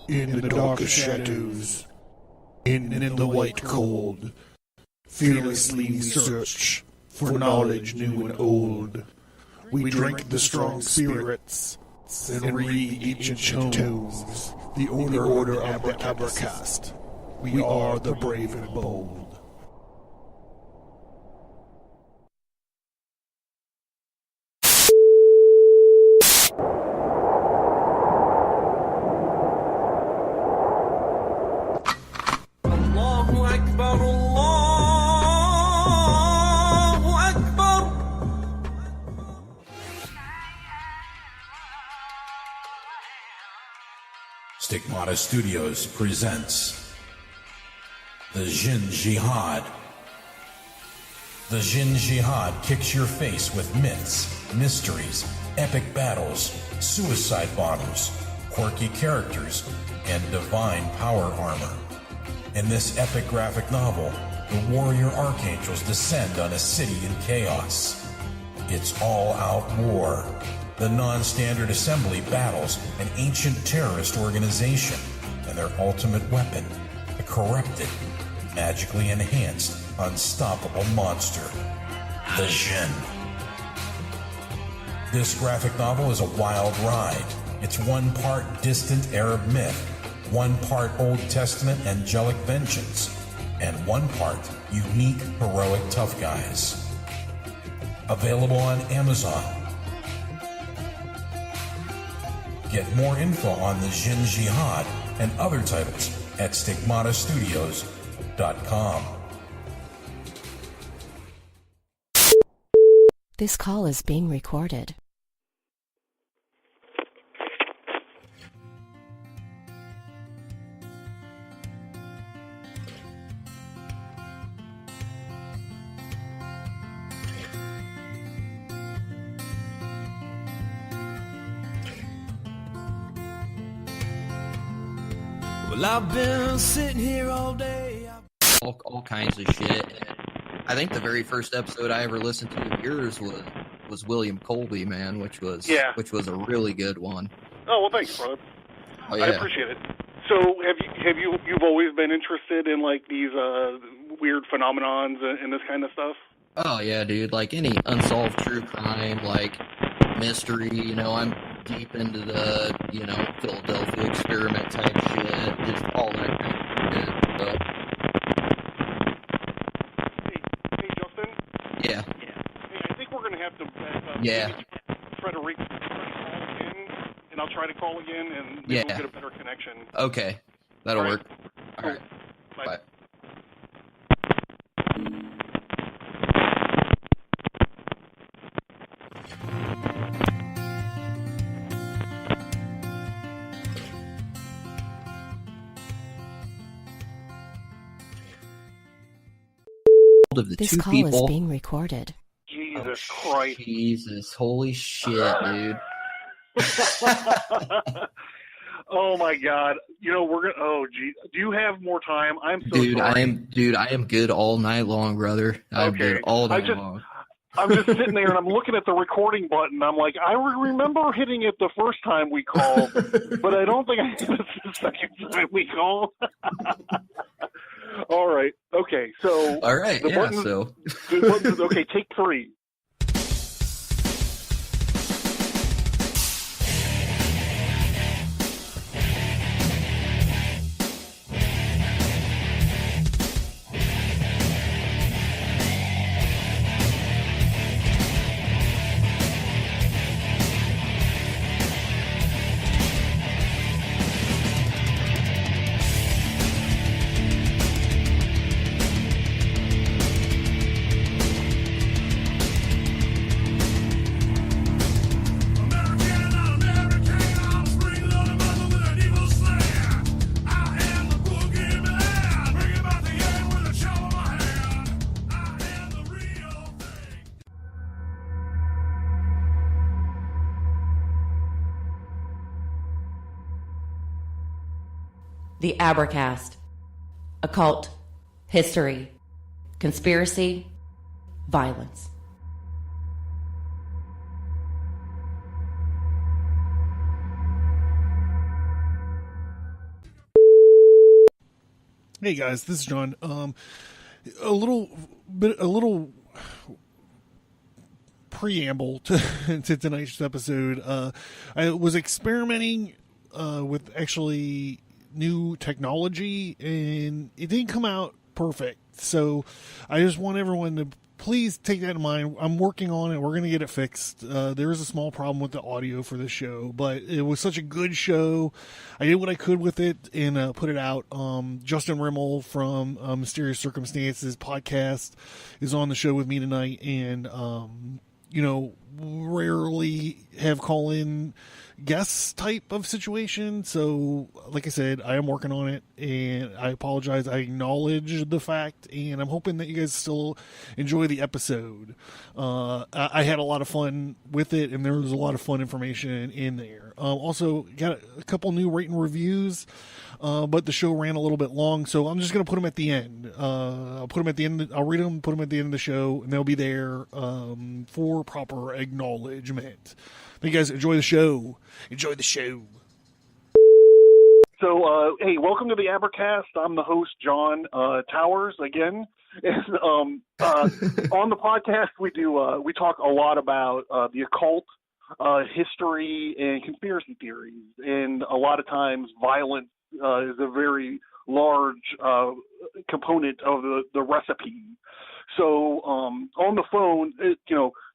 In the dark shadows, in the white cold, fearlessly we search for knowledge new and old. We drink the strong spirits and read the ancient tomes, the order of the Abercast. We are the brave and bold. Stigmata Studios presents The Jinn Jihad. The Jinn Jihad kicks your face with myths, mysteries, epic battles, suicide bombers, quirky characters, and divine power armor. In this epic graphic novel, the warrior archangels descend on a city in chaos. It's all-out war. The non-standard assembly battles an ancient terrorist organization and their ultimate weapon, the corrupted, magically enhanced, unstoppable monster, the Jinn. This graphic novel is a wild ride. It's one part distant Arab myth, one part Old Testament angelic vengeance, and one part unique heroic tough guys. Available on Amazon. Get more info on the Jinn Jihad and other titles at stigmatastudios.com. This call is being recorded. Well, I've been sitting here all day. All kinds of shit. I think the very first episode I ever listened to of yours was William Colby, man, which was a really good one. Oh well, thanks, brother. Oh, yeah. I appreciate it. So, you've always been interested in like these weird phenomenons and this kind of stuff? Oh yeah, dude. Like any unsolved true crime, like mystery. You know, I'm deep into the Philadelphia experiment type shit, just all that kind of shit. So. Hey, Justin. Yeah. Hey, I think we're gonna have to back up. Yeah. Try to call again, and I'll try to call again, and maybe we'll get a better connection. Okay, that'll work. All right. Bye. Bye. Of the This two call people. is being recorded. Jesus Christ. Jesus, holy shit, dude. Oh my God! You know we're gonna. Oh gee, do you have more time? I'm so Dude, sorry. I am good all night long, brother. I'm good all night long. I'm just sitting there and I'm looking at the recording button. I'm like, I remember hitting it the first time we called, but I don't think I hit it the second time we called. All right. Okay. So. All right. The buttons, okay. Take 3. The Abercast. Occult. History. Conspiracy. Violence. Hey guys, this is John. A little preamble to tonight's episode. I was experimenting with actually new technology, and it didn't come out perfect. So I just want everyone to please take that in mind. I'm working on it. We're going to get it fixed. There is a small problem with the audio for this show, but it was such a good show. I did what I could with it and put it out. Justin Rimmel from Mysterious Circumstances podcast is on the show with me tonight, and rarely have call-in guest type of situation. So, like I said, I am working on it, and I apologize. I acknowledge the fact, and I'm hoping that you guys still enjoy the episode. I had a lot of fun with it, and there was a lot of fun information in there. Also, got a couple new rate and reviews, but the show ran a little bit long, so I'm just going to put them at the end. I'll put them at the end. I'll read them, put them at the end of the show, and they'll be there for proper acknowledgement. Thank you guys. Enjoy the show. Enjoy the show. So, hey, welcome to the Abercast. I'm the host, John Towers, again. And, on the podcast, we talk a lot about the occult, history, and conspiracy theories. And a lot of times, violence is a very large component of the recipe. So on the phone,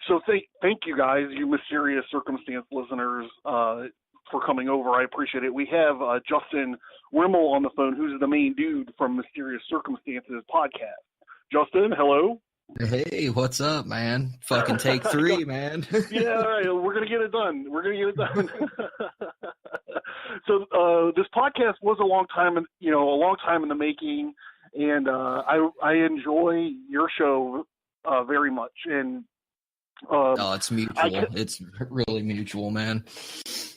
so thank you guys, you Mysterious Circumstance listeners, for coming over. I appreciate it. We have Justin Rimmel on the phone, who's the main dude from Mysterious Circumstances podcast. Justin, hello. Hey, what's up, man? Fucking take 3, man. Yeah, all right. We're going to get it done. So this podcast was a long time in the making, and I enjoy your show very much. And it's mutual. It's really mutual, man.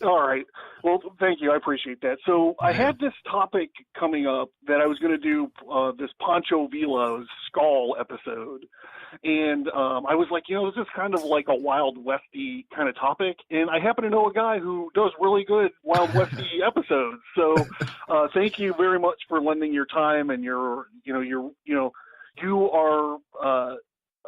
All right. Well, thank you. I appreciate that. So I had this topic coming up that I was going to do this Pancho Villa skull episode. And I was like, this is kind of like a Wild Westy kind of topic. And I happen to know a guy who does really good Wild Westy episodes. So thank you very much for lending your time, and you are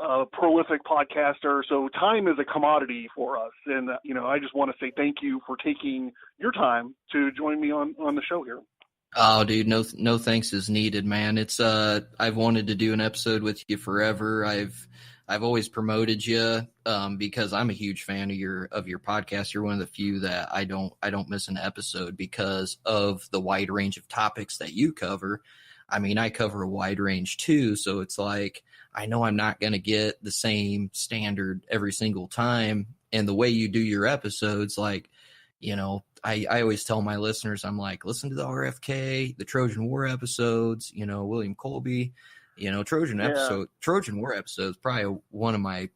a prolific podcaster, so time is a commodity for us. And, I just want to say thank you for taking your time to join me on the show here. Oh, dude, no thanks is needed, man. It's I've wanted to do an episode with you forever. I've always promoted you because I'm a huge fan of your podcast. You're one of the few that I don't miss an episode because of the wide range of topics that you cover. I mean, I cover a wide range too, so it's like I know I'm not going to get the same standard every single time. And the way you do your episodes, like, I always tell my listeners, I'm like, listen to the RFK, the Trojan War episodes, William Colby, Trojan War episodes, probably one of my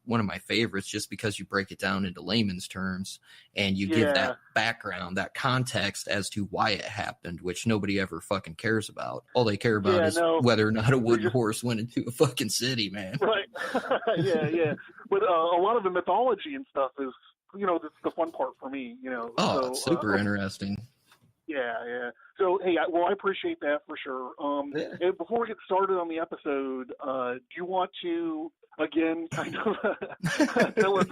favorites, just because you break it down into layman's terms and you give that background, that context as to why it happened, which nobody ever fucking cares about. All they care about is whether or not a wooden horse went into a fucking city, man. Right. Yeah. But a lot of the mythology and stuff is, that's the fun part for me, it's super interesting. Yeah. So, hey, I appreciate that for sure. And before we get started on the episode, do you want to, again, kind of tell us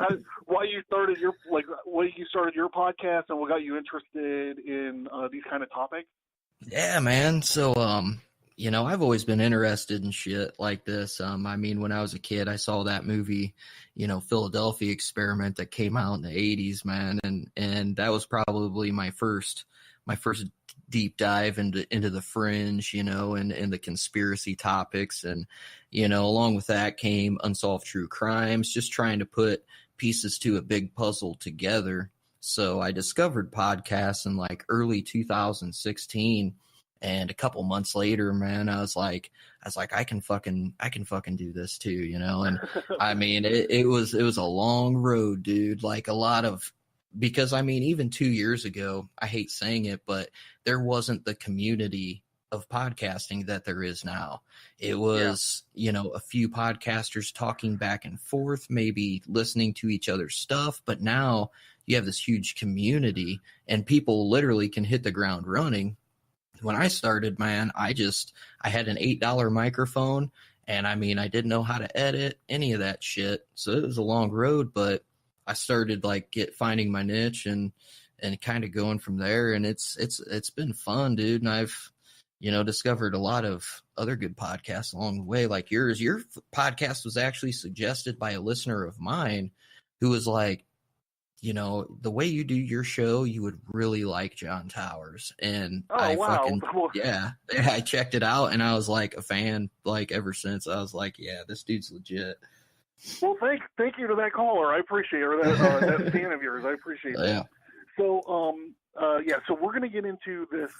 why you started your podcast and what got you interested in these kind of topics? Yeah, man. So, I've always been interested in shit like this. I mean, when I was a kid, I saw that movie, Philadelphia Experiment that came out in the 80s, man. And that was probably my first deep dive into the fringe, and the conspiracy topics. And, along with that came unsolved true crimes, just trying to put pieces to a big puzzle together. So I discovered podcasts in like early 2016. And a couple months later, man, I was like, I can fucking do this too, And I mean, it was a long road, dude. Like because I mean, even 2 years ago, I hate saying it, but there wasn't the community of podcasting that there is now. It was, a few podcasters talking back and forth, maybe listening to each other's stuff. But now you have this huge community, and people literally can hit the ground running when I started, man, I had an $8 microphone, and I mean, I didn't know how to edit any of that shit. So it was a long road, but I started like finding my niche and kind of going from there. And it's been fun, dude. And I've, discovered a lot of other good podcasts along the way, like yours. Your podcast was actually suggested by a listener of mine who was like, the way you do your show, you would really like John Towers. And I checked it out, and I was like a fan, like ever since. I was like, yeah, this dude's legit. Well, thank you to that caller. I appreciate it. Or that fan of yours. I appreciate that. Yeah. So, so we're going to get into this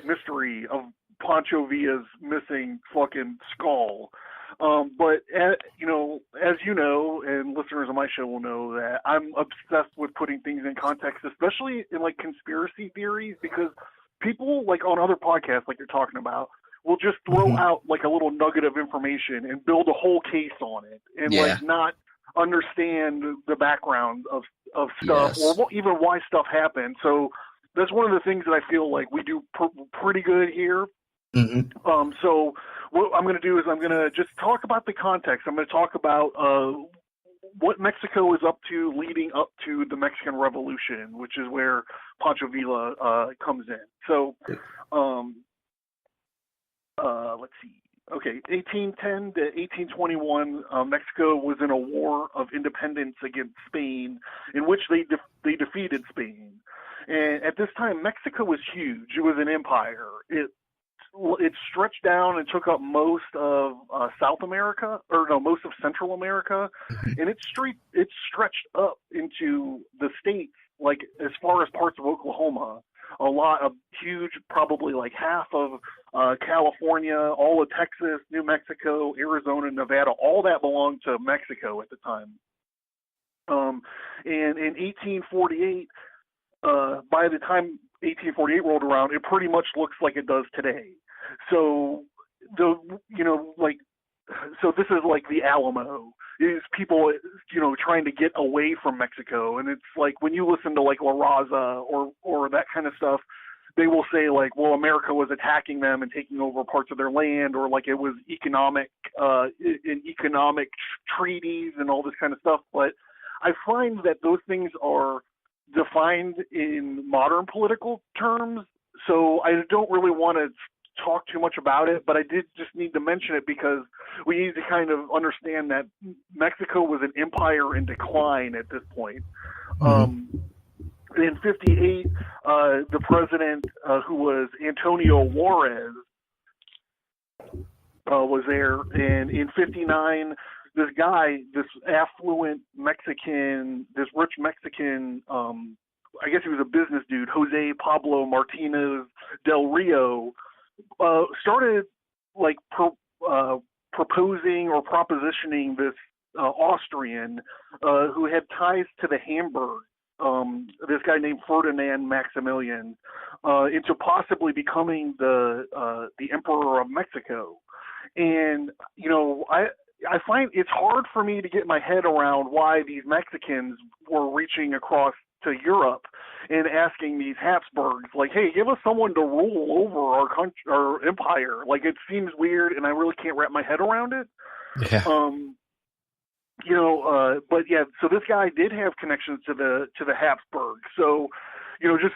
mystery of Pancho Villa's missing fucking skull. But as you know, and listeners of my show will know, that I'm obsessed with putting things in context, especially in like conspiracy theories, because people like on other podcasts, like you're talking about, will just throw out like a little nugget of information and build a whole case on it, and like not understand the background of stuff, or even why stuff happened. So that's one of the things that I feel like we do pretty good here. So what I'm going to do is I'm going to just talk about the context. I'm going to talk about what Mexico is up to leading up to the Mexican Revolution, which is where Pancho Villa comes in. So let's see. Okay, 1810 to 1821, Mexico was in a war of independence against Spain, in which they defeated Spain. And at this time, Mexico was huge. It was an empire. It stretched down and took up most of South America, most of Central America, and it stretched up into the states, like as far as parts of Oklahoma. A lot of huge, probably like half of California, all of Texas, New Mexico, Arizona, Nevada, all that belonged to Mexico at the time. And in 1848, by the time 1848 rolled around, it pretty much looks like it does today. So so this is like the Alamo. Is people, trying to get away from Mexico. And it's like when you listen to like La Raza or that kind of stuff, they will say like, well, America was attacking them and taking over parts of their land, or like it was economic treaties and all this kind of stuff. But I find that those things are defined in modern political terms. So I don't really want to talk too much about it, but I did just need to mention it because we need to kind of understand that Mexico was an empire in decline at this point. In 58, the president, who was Antonio Juarez, was there, and in 59, this affluent Mexican, this rich Mexican, I guess he was a business dude, Jose Pablo Martinez del Rio, started like proposing or propositioning this Austrian who had ties to the Hamburg, this guy named Ferdinand Maximilian, into possibly becoming the Emperor of Mexico. And I find it's hard for me to get my head around why these Mexicans were reaching across to Europe and asking these Habsburgs, like, hey, give us someone to rule over our country, our empire. Like, it seems weird, and I really can't wrap my head around it. Yeah. But yeah, so this guy did have connections to the Habsburgs. So, just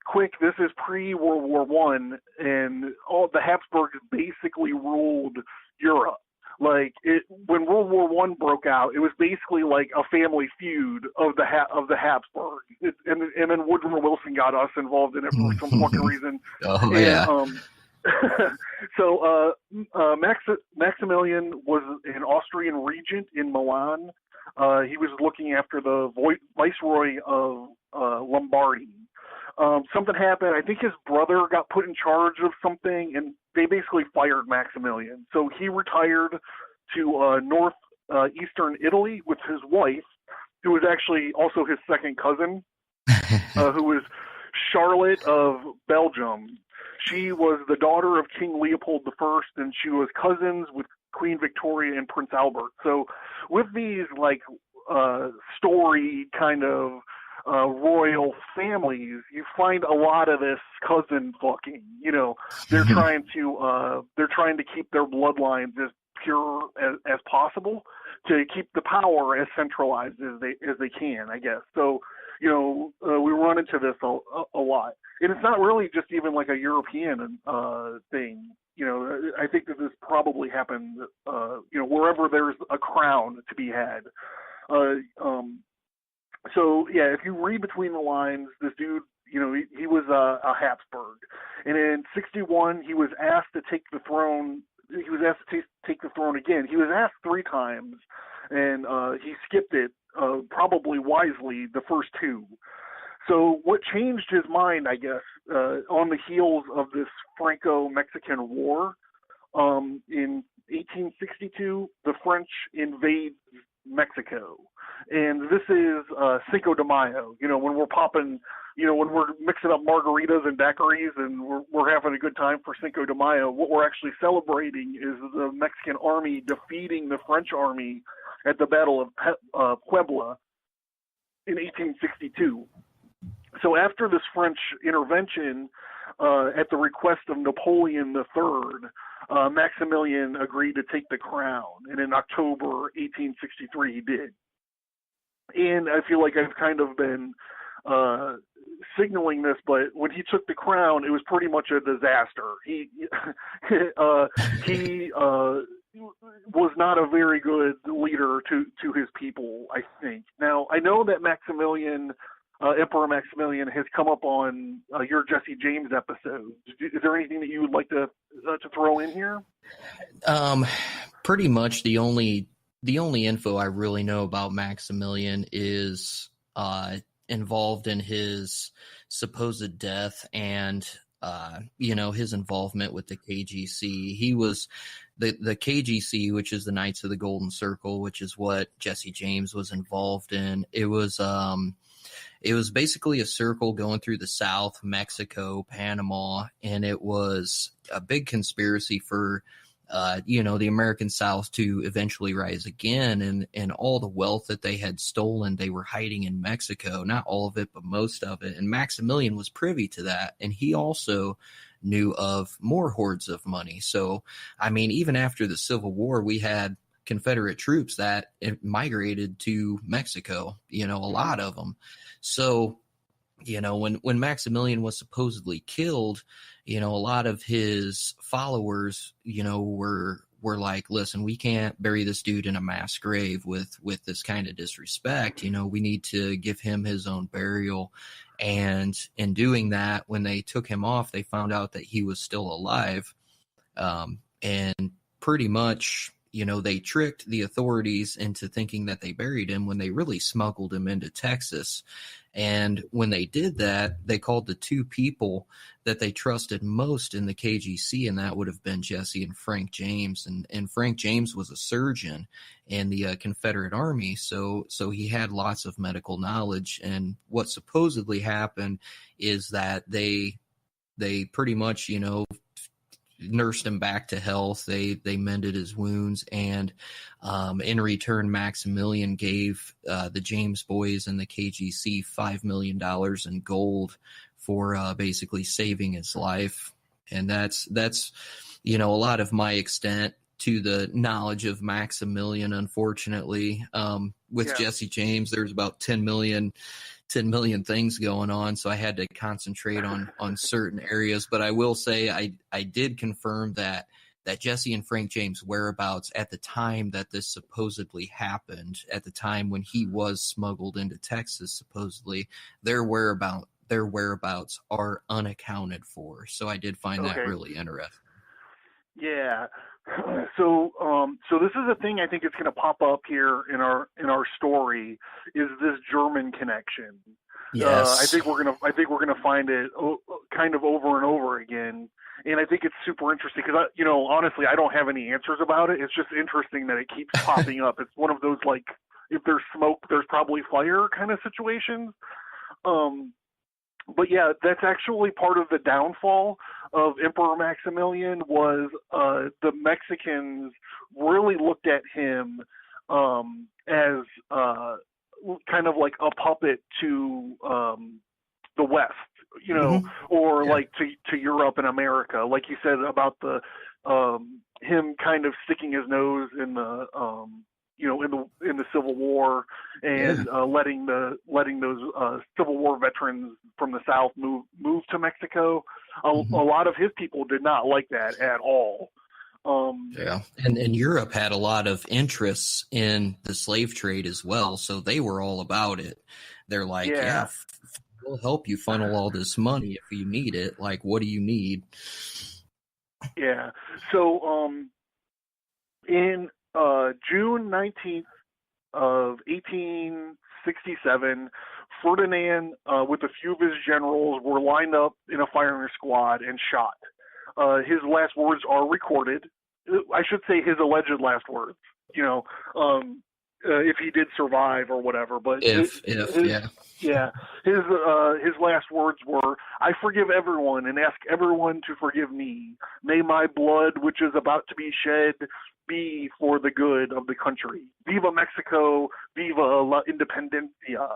quick, this is pre-World War I, and all the Habsburgs basically ruled Europe. Like when World War I broke out, it was basically like a family feud of the Habsburgs, and then Woodrow Wilson got us involved in it for some fucking reason. Oh yeah. So Maximilian was an Austrian regent in Milan. He was looking after the viceroy of Lombardy. Something happened. I think his brother got put in charge of something, and they basically fired Maximilian. So he retired to northeastern Italy with his wife, who was actually also his second cousin, who was Charlotte of Belgium. She was the daughter of King Leopold I, and she was cousins with Queen Victoria and Prince Albert. So with these, like, story kind of royal families, you find a lot of this cousin fucking. They're trying to keep their bloodlines as pure as possible to keep the power as centralized as they can, I guess. So, we run into this a lot, and it's not really just even like a European thing. I think that this probably happened, wherever there's a crown to be had. So yeah, if you read between the lines, this dude, he was a Habsburg, and in '61 he was asked to take the throne. He was asked to take the throne again. He was asked 3 times, and he skipped it, probably wisely, the first 2. So what changed his mind, I guess, on the heels of this Franco-Mexican War, in 1862, the French invade Mexico. And this is Cinco de Mayo, when we're popping, when we're mixing up margaritas and daiquiris and we're having a good time for Cinco de Mayo. What we're actually celebrating is the Mexican army defeating the French army at the Battle of Puebla in 1862. So after this French intervention, at the request of Napoleon III, Maximilian agreed to take the crown, and in October 1863 he did. And I feel like I've kind of been signaling this, but when he took the crown, it was pretty much a disaster. He was not a very good leader to his people, I think. Now, I know that Emperor Maximilian has come up on your Jesse James episode. Is there anything that you would like to throw in here? Pretty much the only info I really know about Maximilian is involved in his supposed death and his involvement with the KGC. He was the KGC, which is the Knights of the Golden Circle, which is what Jesse James was involved in. It was basically a circle going through the South, Mexico, Panama, and it was a big conspiracy for the American South to eventually rise again, and all the wealth that they had stolen, they were hiding in Mexico. Not all of it, but most of it. And Maximilian was privy to that, and he also knew of more hoards of money. So, I mean, even after the Civil War, we had Confederate troops that migrated to Mexico, a lot of them. So, when Maximilian was supposedly killed, a lot of his followers, were like, listen, we can't bury this dude in a mass grave with this kind of disrespect. We need to give him his own burial. And in doing that, when they took him off, they found out that he was still alive. And pretty much, they tricked the authorities into thinking that they buried him when they really smuggled him into Texas. And when they did that, they called the 2 people that they trusted most in the KGC, and that would have been Jesse and Frank James. And Frank James was a surgeon in the Confederate Army, so he had lots of medical knowledge. And what supposedly happened is that they pretty much, nursed him back to health. They mended his wounds, and in return, Maximilian gave the James boys and the KGC $5 million in gold for basically saving his life. And that's a lot of my extent to the knowledge of Maximilian. Unfortunately, with Jesse James, there's about 10 million things going on, so I had to concentrate on certain areas. But I will say I did confirm that Jesse and Frank James' whereabouts at the time that this supposedly happened, at the time when he was smuggled into Texas, supposedly, their whereabouts are unaccounted for. So I did find that really interesting. Yeah. So this is a thing I think it's going to pop up here in our story, is this German connection. Yes. I think we're gonna find it kind of over and over again, and I think it's super interesting because honestly I don't have any answers about it. It's just interesting that it keeps popping up. It's one of those like, if there's smoke, there's probably fire kind of situations. But yeah, that's actually part of the downfall of Emperor Maximilian was the Mexicans really looked at him as kind of like a puppet to the West, or like to Europe and America, like you said about the him kind of sticking his nose in the in the Civil War and letting those Civil War veterans from the South move to Mexico. A lot of his people did not like that at all. And Europe had a lot of interests in the slave trade as well, so they were all about it. They're like, we'll help you funnel all this money if you need it. Like, what do you need? Yeah. So in June 19th of 1867, Ferdinand, with a few of his generals, were lined up in a firing squad and shot. His last words are recorded. I should say his alleged last words, if he did survive or whatever. But his last words were, "I forgive everyone and ask everyone to forgive me. May my blood, which is about to be shed, be for the good of the country. Viva Mexico, viva la independencia."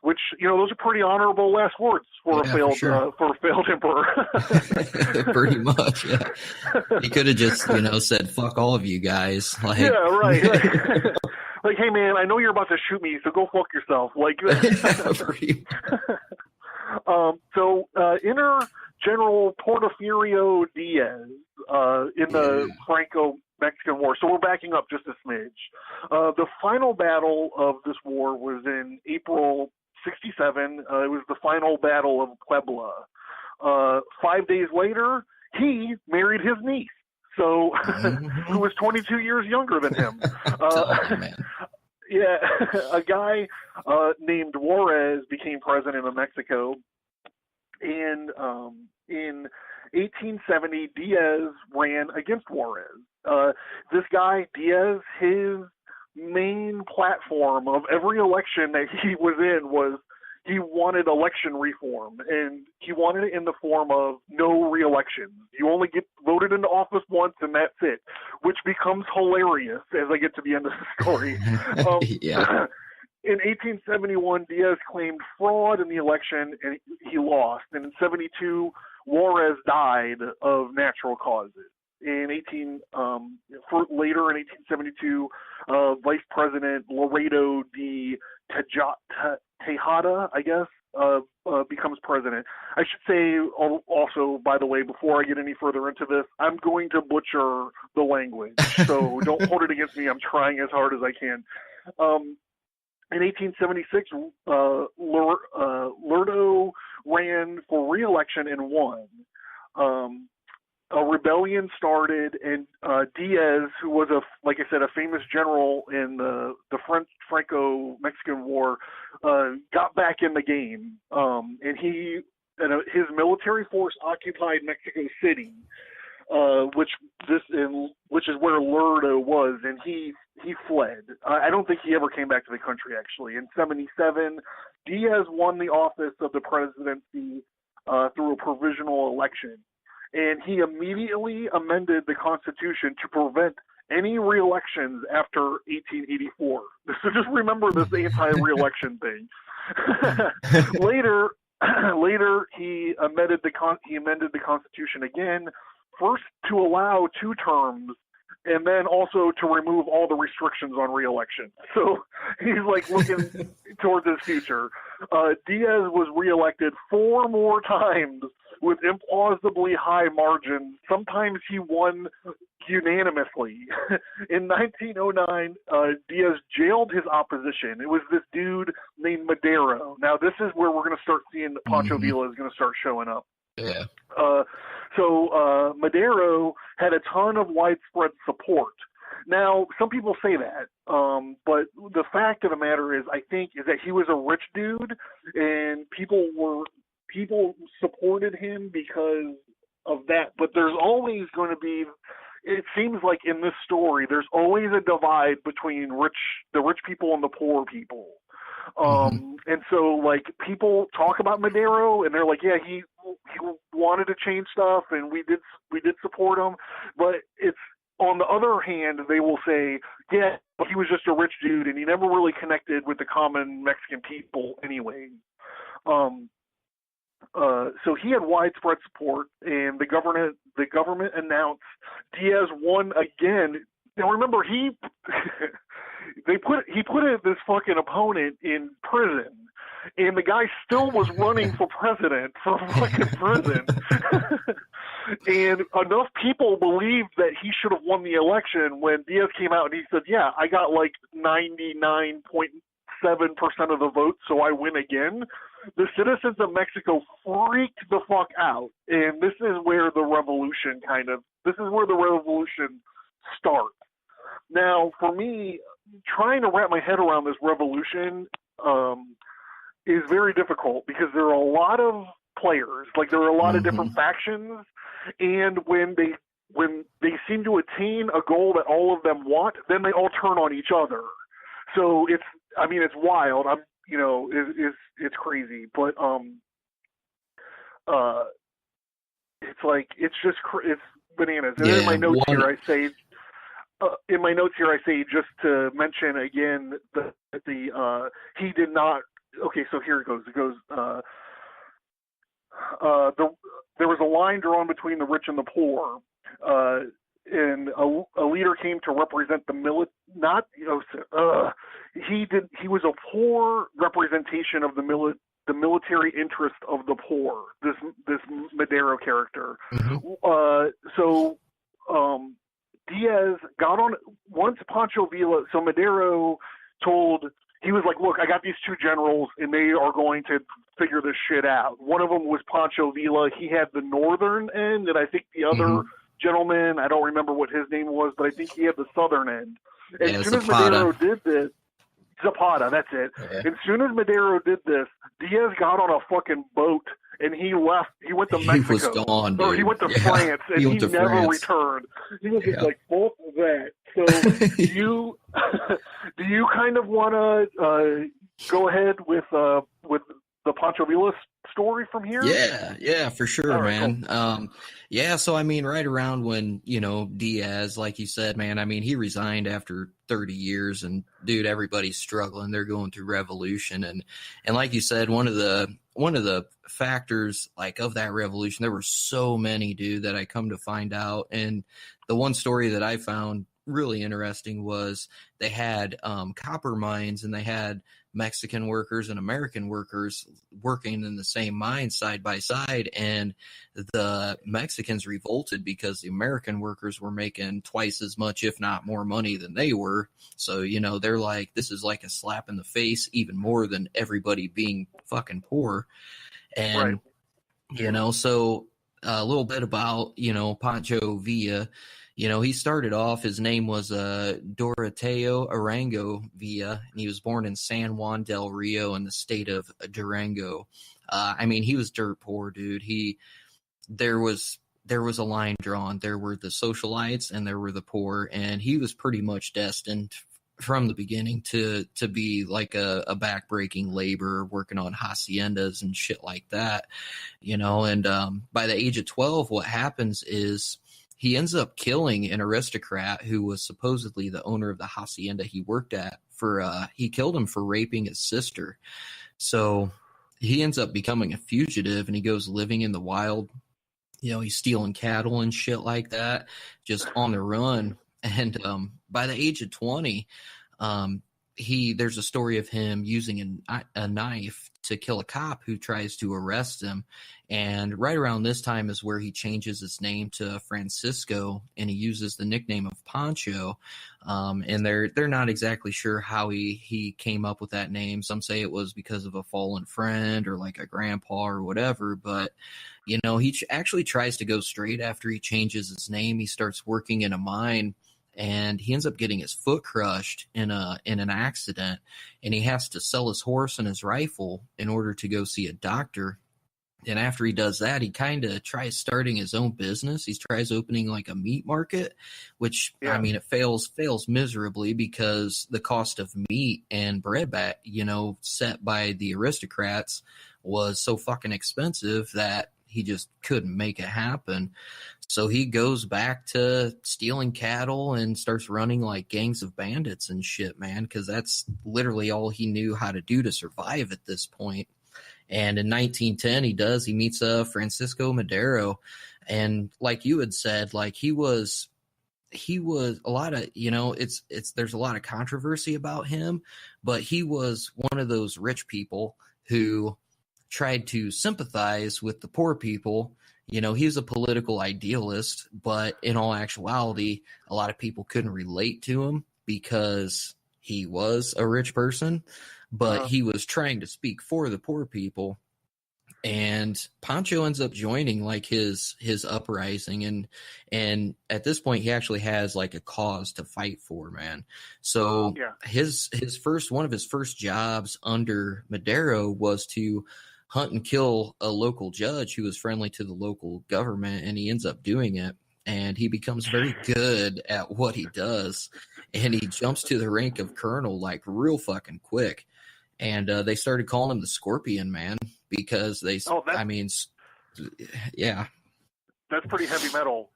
Which, those are pretty honorable last words for a failed emperor. Pretty much, yeah. He could have just, said, "Fuck all of you guys." Like, yeah, right. Like, hey man, I know you're about to shoot me, so go fuck yourself. Like, so enter General Porfirio Diaz in the Franco-Mexican War. So we're backing up just a smidge. The final battle of this war was in April 67. It was the final battle of Puebla. 5 days later, he married his niece, who was 22 years younger than him. Yeah, a guy named Juarez became president of Mexico, and in 1870, Diaz ran against Juarez. This guy, Diaz, his main platform of every election that he was in was he wanted election reform, and he wanted it in the form of no re-election. You only get voted into office once, and that's it, which becomes hilarious as I get to the end of the story. In 1871, Diaz claimed fraud in the election, and he lost. And in 72, Juarez died of natural causes. Later in 1872, Vice President Laredo de Tejada, I guess, becomes president. I should say also, by the way, before I get any further into this, I'm going to butcher the language, so don't hold it against me. I'm trying as hard as I can. In 1876, Lerdo ran for re-election and won. A rebellion started, and Diaz, who was a famous general in the Franco-Mexican War, got back in the game, and his military force occupied Mexico City, which is where Lerdo was, and he fled. I don't think he ever came back to the country, actually. In 77, Diaz won the office of the presidency through a provisional election. And he immediately amended the Constitution to prevent any re-elections after 1884. So just remember this anti-re-election thing. Later, he amended the Constitution again, first to allow 2 terms, and then also to remove all the restrictions on re-election. So he's like looking towards his future. Diaz was re-elected 4 more times with implausibly high margins. Sometimes he won unanimously. In 1909, Diaz jailed his opposition. It was this dude named Madero. Now, this is where we're going to start seeing Pancho Villa is going to start showing up. Yeah. So Madero had a ton of widespread support. Now, some people say that, but the fact of the matter is, I think, is that he was a rich dude, and people supported him because of that. But there's always going to be, it seems like in this story, there's always a divide between the rich people and the poor people. And so, like, people talk about Madero, and they're like, yeah, he wanted to change stuff, and we did support him, but it's on the other hand, they will say, yeah, but he was just a rich dude and he never really connected with the common Mexican people anyway. So he had widespread support, and the government announced Diaz won again. Now remember, he put this fucking opponent in prison, and the guy still was running for president for fucking prison. And enough people believed that he should have won the election when Diaz came out and he said, yeah, I got like 99.7% of the vote, so I win again. The citizens of Mexico freaked the fuck out. And this is where the revolution starts. Now, for me, trying to wrap my head around this revolution is very difficult because there are a lot of players, like there are a lot of different factions, and when they seem to attain a goal that all of them want, then they all turn on each other. So it's wild. It's crazy, but it's bananas. And in my notes here, I say just to mention again that he did not. Okay, so here it goes. It goes. There was a line drawn between the rich and the poor, and a leader came to represent the he was a poor representation of the military interest of the poor. This Madero character. So Diaz got on once Pancho Villa. So Madero he was like, look, I got these two generals, and they are going to figure this shit out. One of them was Pancho Villa. He had the northern end, and I think the other gentleman, I don't remember what his name was, but I think he had the southern end. And as soon as Madero did this, Zapata, that's it. Yeah. As soon as Madero did this, Diaz got on a fucking boat, and he left. He went to Mexico. He was gone, dude. Or he went to France, and he never returned. He was just like, fuck that. So do you kind of want to go ahead with the Pancho Villa story from here? Yeah, for sure, right, man. Cool. So I mean, right around when, Diaz, like you said, man, I mean, he resigned after 30 years, and dude, everybody's struggling. They're going through revolution, and like you said, one of the factors like of that revolution, there were so many, dude, that I come to find out. And the one story that I found really interesting was they had copper mines, and they had Mexican workers and American workers working in the same mine side by side, and the Mexicans revolted because the American workers were making twice as much, if not more money than they were. So, they're like, this is like a slap in the face, even more than everybody being fucking poor. And, so a little bit about, Pancho Villa. He started off, his name was Doroteo Arango Villa, and he was born in San Juan del Rio in the state of Durango. He was dirt poor, dude. There was a line drawn. There were the socialites and there were the poor, and he was pretty much destined from the beginning to be like a backbreaking laborer working on haciendas and shit like that, and by the age of 12, what happens is he ends up killing an aristocrat who was supposedly the owner of the hacienda he worked at he killed him for raping his sister. So he ends up becoming a fugitive, and he goes living in the wild. He's stealing cattle and shit like that, just on the run. And by the age of 20, there's a story of him using a knife to kill a cop who tries to arrest him. And right around this time is where he changes his name to Francisco, and he uses the nickname of Pancho. And they're not exactly sure how he came up with that name. Some say it was because of a fallen friend or like a grandpa or whatever. But, he actually tries to go straight after he changes his name. He starts working in a mine, and he ends up getting his foot crushed in an accident, and he has to sell his horse and his rifle in order to go see a doctor. And after he does that, he kind of tries starting his own business. He tries opening like a meat market, which, it fails miserably because the cost of meat and bread set by the aristocrats was so fucking expensive that he just couldn't make it happen. So he goes back to stealing cattle and starts running like gangs of bandits and shit, man, because that's literally all he knew how to do to survive at this point. And in 1910, he meets Francisco Madero. And like you had said, like he was a lot of, there's a lot of controversy about him, but he was one of those rich people who tried to sympathize with the poor people. He was a political idealist, but in all actuality, a lot of people couldn't relate to him because he was a rich person, but he was trying to speak for the poor people. And Pancho ends up joining like his uprising, and at this point he actually has like a cause to fight for, man. So his one of his first jobs under Madero was to hunt and kill a local judge who was friendly to the local government, and he ends up doing it. And he becomes very good at what he does, and he jumps to the rank of colonel like real fucking quick. And they started calling him the Scorpion Man because that's pretty heavy metal.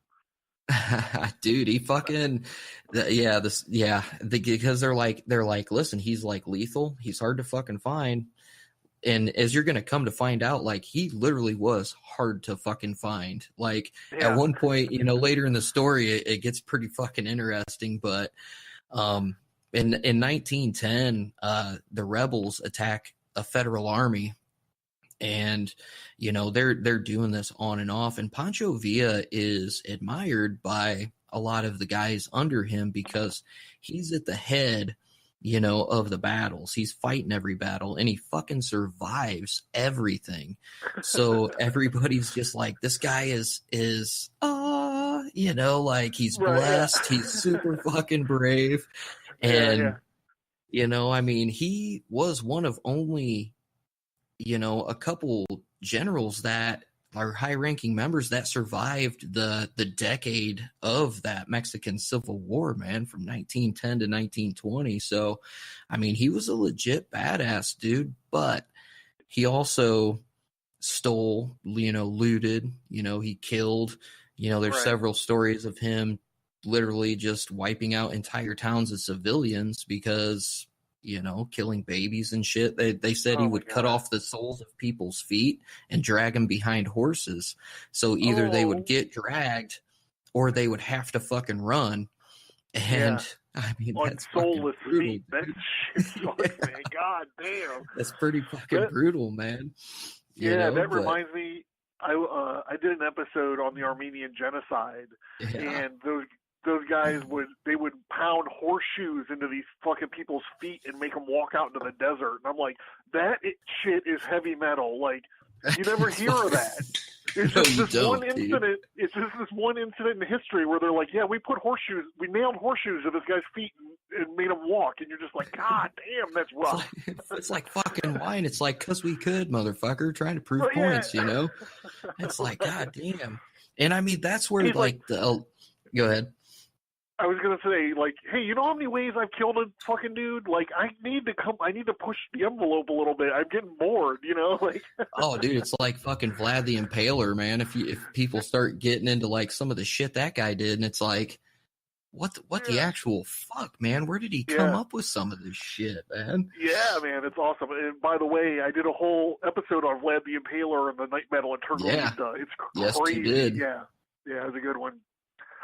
Dude, he fucking, because they're like, listen, he's like lethal. He's hard to fucking find. And as you're going to come to find out, like he literally was hard to fucking find. Like at one point, later in the story, it gets pretty fucking interesting. But in 1910, the rebels attack a federal army, and they're doing this on and off. And Pancho Villa is admired by a lot of the guys under him because he's at the head of the battles. He's fighting every battle, and he fucking survives everything. So everybody's just like, this guy is like he's blessed. He's super fucking brave. And, he was one of only, a couple generals that are high-ranking members that survived the decade of that Mexican Civil War, man, from 1910 to 1920. So, he was a legit badass dude, but he also stole, looted, he killed, there's several stories of him literally just wiping out entire towns of civilians because, killing babies and shit. They said he would cut off the soles of people's feet and drag them behind horses. So either they would get dragged or they would have to fucking run. And that's soulless feet. That shit sucks, man. God damn. That's pretty fucking brutal, man. That reminds me. I did an episode on the Armenian genocide, and those guys would pound horseshoes into these fucking people's feet and make them walk out into the desert. And I'm like, shit is heavy metal. Like, you never hear of that. It's just this one incident. It's just this one incident in history where they're like, we nailed horseshoes to this guy's feet and made him walk. And you're just like, God damn, that's rough. It's like fucking wine. It's like, 'cause we could, motherfucker, trying to prove points, It's like, God damn. And that's where go ahead. I was gonna say, like, hey, you know how many ways I've killed a fucking dude? Like, I need to push the envelope a little bit. I'm getting bored, like. Oh, dude, it's like fucking Vlad the Impaler, man. If people start getting into like some of the shit that guy did, and it's like, what the actual fuck, man? Where did he come up with some of this shit, man? Yeah, man, it's awesome. And by the way, I did a whole episode on Vlad the Impaler and the Night Metal Internal. It's crazy. Yes, you did. Yeah, it was a good one.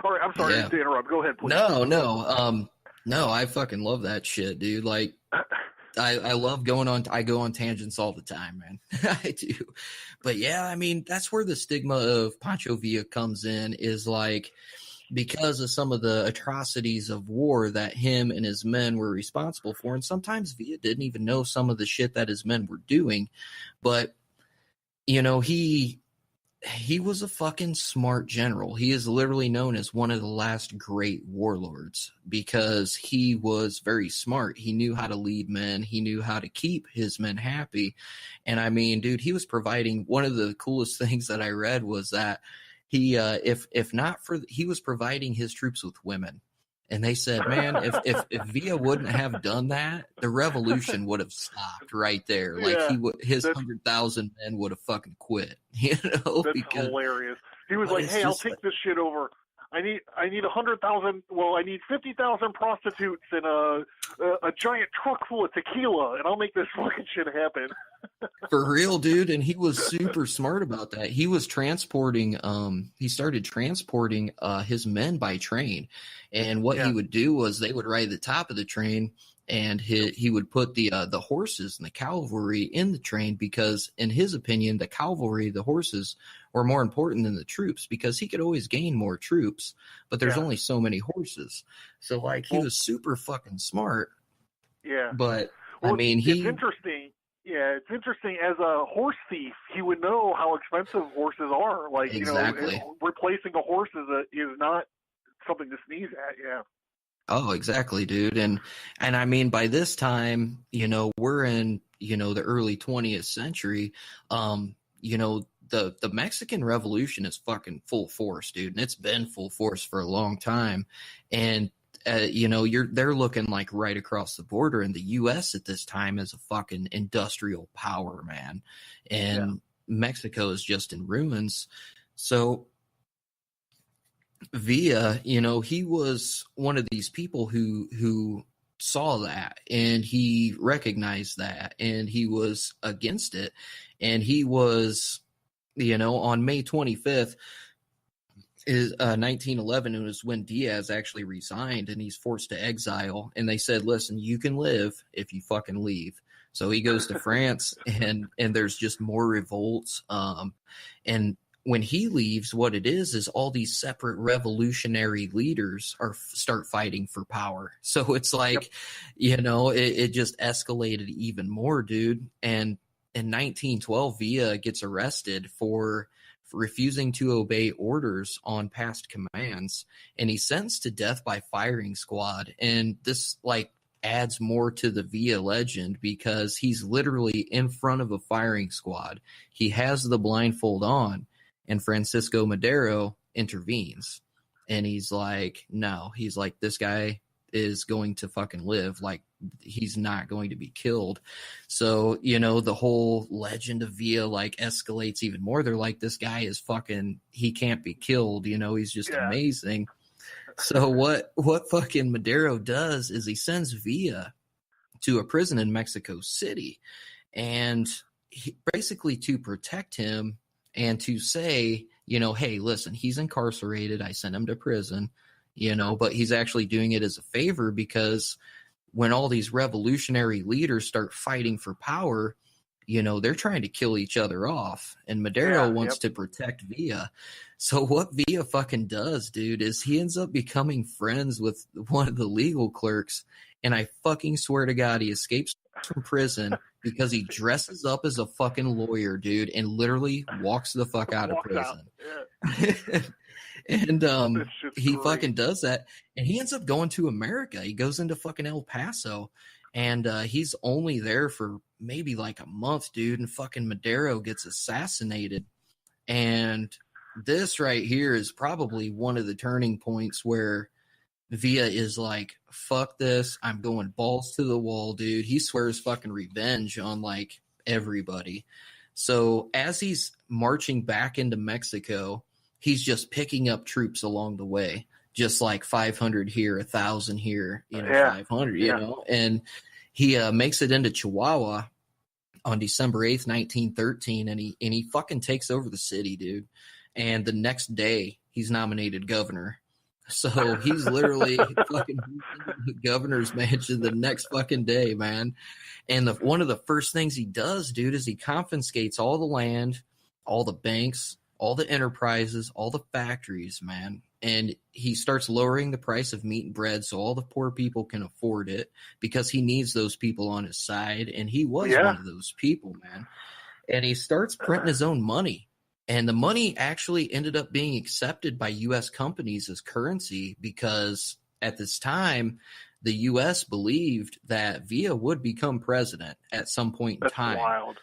All right, I'm sorry to interrupt. Go ahead, please. No, I fucking love that shit, dude. Like, I love I go on tangents all the time, man. I do. But that's where the stigma of Pancho Villa comes in, is like, because of some of the atrocities of war that him and his men were responsible for. And sometimes Villa didn't even know some of the shit that his men were doing. But, he was a fucking smart general. He is literally known as one of the last great warlords because he was very smart. He knew how to lead men. He knew how to keep his men happy. And dude, he was providing, one of the coolest things that I read was that he, he was providing his troops with women. And they said, man, if Villa wouldn't have done that, the revolution would have stopped right there. Like his 100,000 men would have fucking quit. You know, that's hilarious. He was like, "Hey, I'll take this shit over. I need 100,000. Well, I need 50,000 prostitutes and a giant truck full of tequila, and I'll make this fucking shit happen." For real, dude. And he was super smart about that. He was transporting. He started transporting his men by train, and what he would do was they would ride the top of the train, and he would put the horses and the cavalry in the train because, in his opinion, the cavalry, the horses, were more important than the troops because he could always gain more troops, but there's only so many horses. So, like, he was super fucking smart. Yeah. But, well, I mean, it's interesting. Yeah, it's interesting. As a horse thief, he would know how expensive horses are. Like, exactly. You know, replacing a horse is not something to sneeze at. Yeah. Oh, exactly, dude. And I mean, by this time, you know, we're in, you know, the early 20th century. You know, the Mexican Revolution is fucking full force, dude. And it's been full force for a long time. And, you know, they're looking like right across the border. And the U.S. at this time is a fucking industrial power, man. And Mexico is just in ruins. So Villa, you know, he was one of these people who saw that, and he recognized that, and he was against it. And he was, you know, on May 25th is 1911, it was when Diaz actually resigned, and he's forced to exile. And they said, listen, you can live if you fucking leave. So he goes to France, and there's just more revolts. And when he leaves, what it is all these separate revolutionary leaders start fighting for power. So it's like, you know, it just escalated even more, dude. And in 1912, Villa gets arrested for refusing to obey orders on past commands, and he's sentenced to death by firing squad. And this, like, adds more to the Villa legend because he's literally in front of a firing squad. He has the blindfold on, and Francisco Madero intervenes, and he's like, no, he's like, this guy is going to fucking live. Like, he's not going to be killed. So, you know, the whole legend of Villa, like, escalates even more. They're like, this guy is fucking, he can't be killed. You know, he's just amazing. So what fucking Madero does is he sends Villa to a prison in Mexico City, and basically to protect him, and to say, you know, hey, listen, he's incarcerated. I sent him to prison, you know, but he's actually doing it as a favor because when all these revolutionary leaders start fighting for power, you know, they're trying to kill each other off. And Madero wants to protect Villa. So what Villa fucking does, dude, is he ends up becoming friends with one of the legal clerks. And I fucking swear to God, he escapes from prison because he dresses up as a fucking lawyer, dude, and literally walks the fuck out of prison. And he fucking does that, and he ends up going to America. He goes into fucking El Paso, and he's only there for maybe like a month, dude, and fucking Madero gets assassinated. And this right here is probably one of the turning points where Villa is like, fuck this, I'm going balls to the wall, dude. He swears fucking revenge on, like, everybody. So as he's marching back into Mexico, he's just picking up troops along the way, just like 500 here, 1,000 here, you know, 500, you know. And he makes it into Chihuahua on December 8th, 1913, and he fucking takes over the city, dude. And the next day, he's nominated governor. So he's literally fucking the governor's mansion the next fucking day, man. And one of the first things he does, dude, is he confiscates all the land, all the banks, all the enterprises, all the factories, man. And he starts lowering the price of meat and bread so all the poor people can afford it because he needs those people on his side. And he was one of those people, man. And he starts printing his own money. And the money actually ended up being accepted by U.S. companies as currency because at this time, the U.S. believed that Villa would become president at some point in time. That's wild.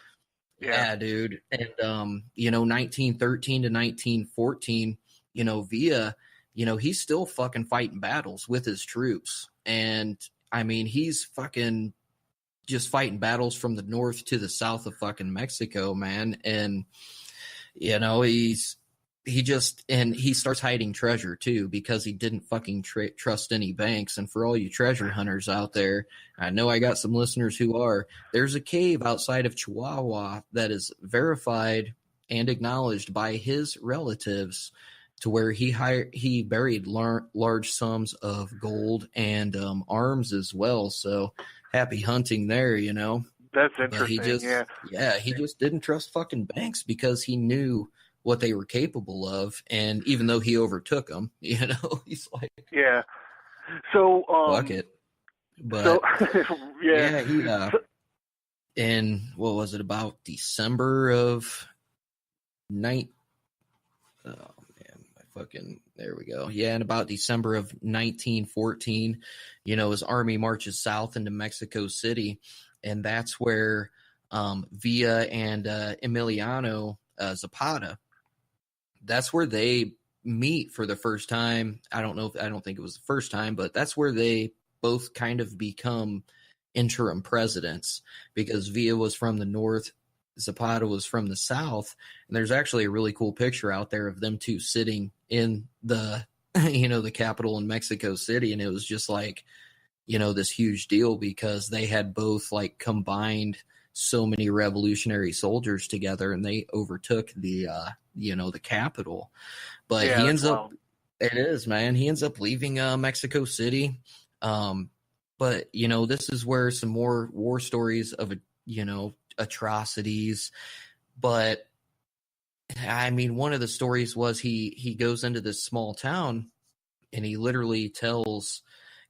Yeah, dude. And, you know, 1913 to 1914, you know, Villa, he's still fucking fighting battles with his troops. And I mean, he's fucking just fighting battles from the north to the south of fucking Mexico, man. And, he starts hiding treasure too, because he didn't fucking trust any banks. And for all you treasure hunters out there, I know I got some listeners who are, there's a cave outside of Chihuahua that is verified and acknowledged by his relatives to where he buried large sums of gold and arms as well. So happy hunting there, That's interesting. He just didn't trust fucking banks because he knew what they were capable of, and even though he overtook them, he's like, yeah. So fuck it. But in what was it, about December of there we go. Yeah, in about December of 1914, his army marches south into Mexico City, and that's where Villa and Emiliano Zapata, that's where they meet for the first time. I don't think it was the first time, but that's where they both kind of become interim presidents, because Villa was from the north, Zapata was from the south, and there's actually a really cool picture out there of them two sitting in the the capital in Mexico City, and it was just like this huge deal because they had both like combined so many revolutionary soldiers together, and they overtook the the capital. But he ends up leaving Mexico City. But this is where some more war stories of atrocities. But I mean, one of the stories was he goes into this small town and he literally tells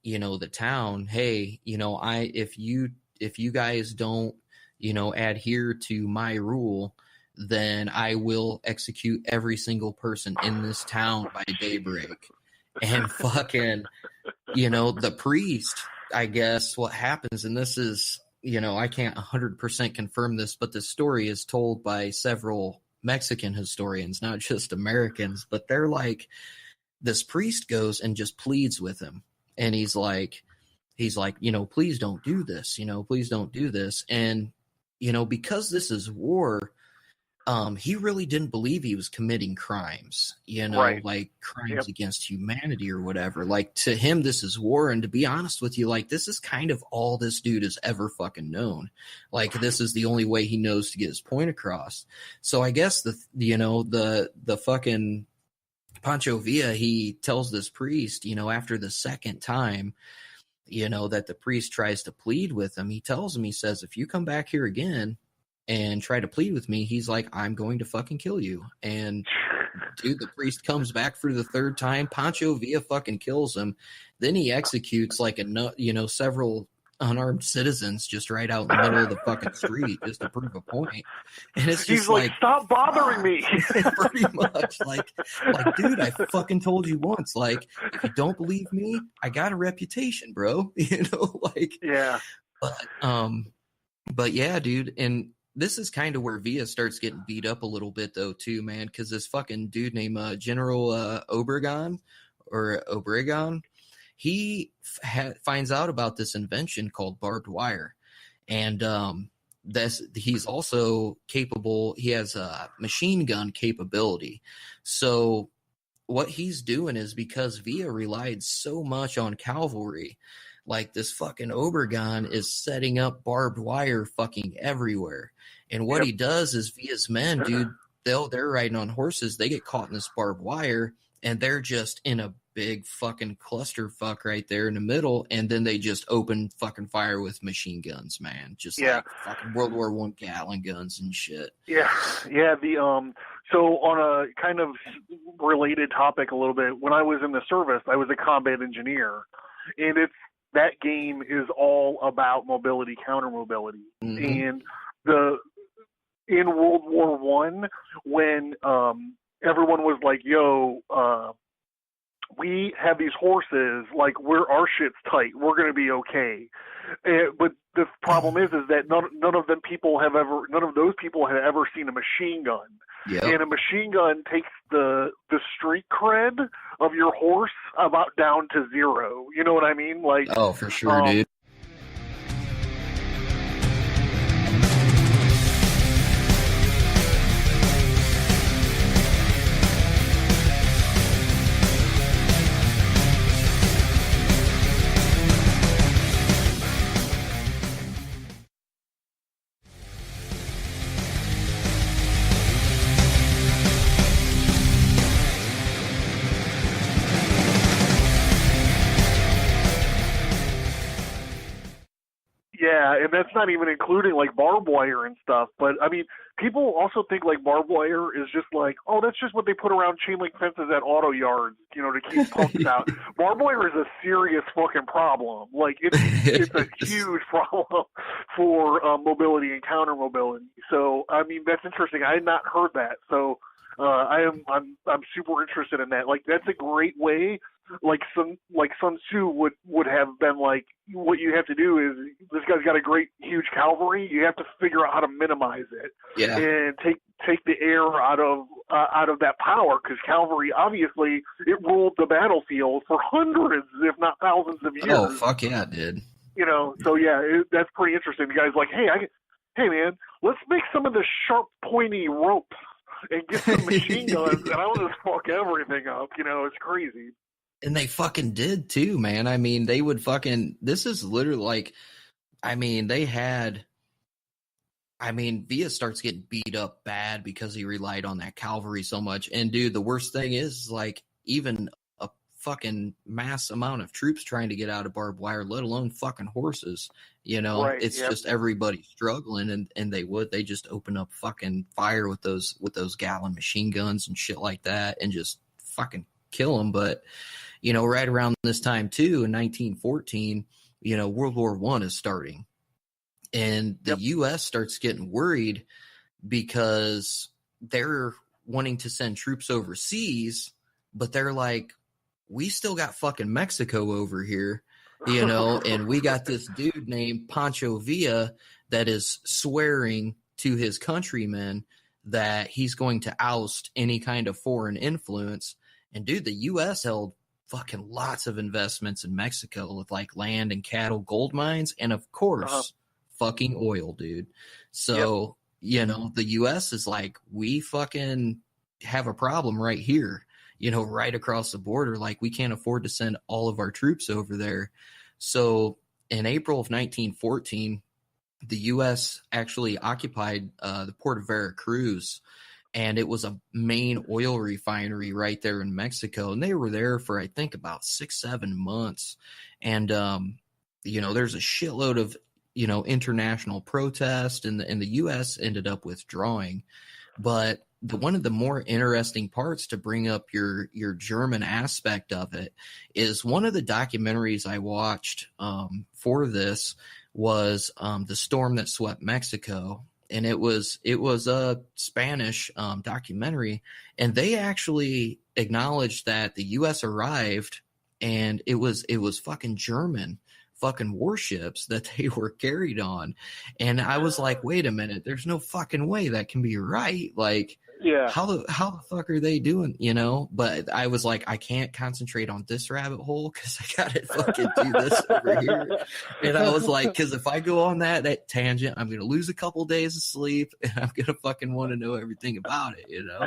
the town, hey, if you guys don't adhere to my rule, then I will execute every single person in this town by daybreak. And fucking the priest, I guess what happens, and this is I can't 100% confirm this, but the story is told by several Mexican historians, not just Americans, but they're like, this priest goes and just pleads with him, and he's like, please don't do this, please don't do this. And because this is war, he really didn't believe he was committing crimes, right. like crimes against humanity or whatever. Like, to him, this is war. And to be honest with you, like, this is kind of all this dude has ever fucking known. Like, this is the only way he knows to get his point across. So I guess the fucking Pancho Villa, he tells this priest, after the second time, that the priest tries to plead with him, he tells him, he says, if you come back here again and try to plead with me, he's like, I'm going to fucking kill you. And dude, the priest comes back for the third time. Pancho Villa fucking kills him. Then he executes like several unarmed citizens just right out in the middle of the fucking street just to prove a point. And it's just he's like, stop bothering me. Pretty much like, dude, I fucking told you once, like, if you don't believe me, I got a reputation, bro. Yeah. But yeah, dude. And this is kind of where Villa starts getting beat up a little bit though too, man, because this fucking dude named General Obregon, he finds out about this invention called barbed wire. And he's also capable, he has a machine gun capability. So what he's doing is, because Villa relied so much on cavalry, like, this fucking Obregon is setting up barbed wire fucking everywhere. And what he does is, Villa's men, dude, they're riding on horses, they get caught in this barbed wire, and they're just in a big fucking clusterfuck right there in the middle, and then they just open fucking fire with machine guns, man. Just like fucking World War I Gatling guns and shit. Yeah. So on a kind of related topic a little bit, when I was in the service, I was a combat engineer, and that game is all about mobility, counter mobility. Mm-hmm. And in World War I, when everyone was like, yo, we have these horses, like our shit's tight. We're going to be okay. But the problem is that none of those people have ever seen a machine gun. Yep. And a machine gun takes the street cred of your horse about down to zero. You know what I mean? Like, oh, for sure, dude. Yeah, and that's not even including like barbed wire and stuff. But I mean, people also think like barbed wire is just like, oh, that's just what they put around chain link fences at auto yards, you know, to keep punks out. Barbed wire is a serious fucking problem. Like it's a huge problem for mobility and counter mobility. So I mean, that's interesting. I had not heard that. So I'm super interested in that. Like that's a great way. Like Sun Tzu would have been like, what you have to do is, this guy's got a great huge cavalry. You have to figure out how to minimize it, and take the air out of that power, because cavalry obviously it ruled the battlefield for hundreds, if not thousands of years. Oh fuck yeah, it did. You know, so yeah, that's pretty interesting. The guy's like, hey man, let's make some of the sharp pointy ropes and get some machine guns, and I'll just fuck everything up. You know, it's crazy. And they fucking did too, man. I mean, they would fucking, this is literally like, I mean, Villa starts getting beat up bad because he relied on that cavalry so much. And dude, the worst thing is like, even a fucking mass amount of troops trying to get out of barbed wire, let alone fucking horses, you know, right, it's just everybody struggling, and they just open up fucking fire with those Gallon machine guns and shit like that, and just fucking kill them. But you know, right around this time too, in 1914, you know, World War I is starting, and the U.S. starts getting worried because they're wanting to send troops overseas, but they're like, we still got fucking Mexico over here, you know, and we got this dude named Pancho Villa that is swearing to his countrymen that he's going to oust any kind of foreign influence. And dude, the U.S. held fucking lots of investments in Mexico with like land and cattle, gold mines, and of course, fucking oil, dude. So, you know, the U.S. is like, we fucking have a problem right here, you know, right across the border. Like, we can't afford to send all of our troops over there. So in April of 1914, the U.S. actually occupied the port of Veracruz, and it was a main oil refinery right there in Mexico. And they were there for, I think, about 6-7 months. And, you know, there's a shitload of, you know, international protest, and the U.S. ended up withdrawing. But one of the more interesting parts to bring up your German aspect of it is one of the documentaries I watched for this was The Storm That Swept Mexico. And it was a Spanish documentary, and they actually acknowledged that the U.S. arrived, and it was fucking German fucking warships that they were carried on. And I was like, wait a minute, there's no fucking way that can be right. Like, how the fuck are they doing, you know? But I was like, I can't concentrate on this rabbit hole because I gotta fucking do this over here. And I was like, because if I go on that tangent, I'm gonna lose a couple of days of sleep, and I'm gonna fucking want to know everything about it, you know?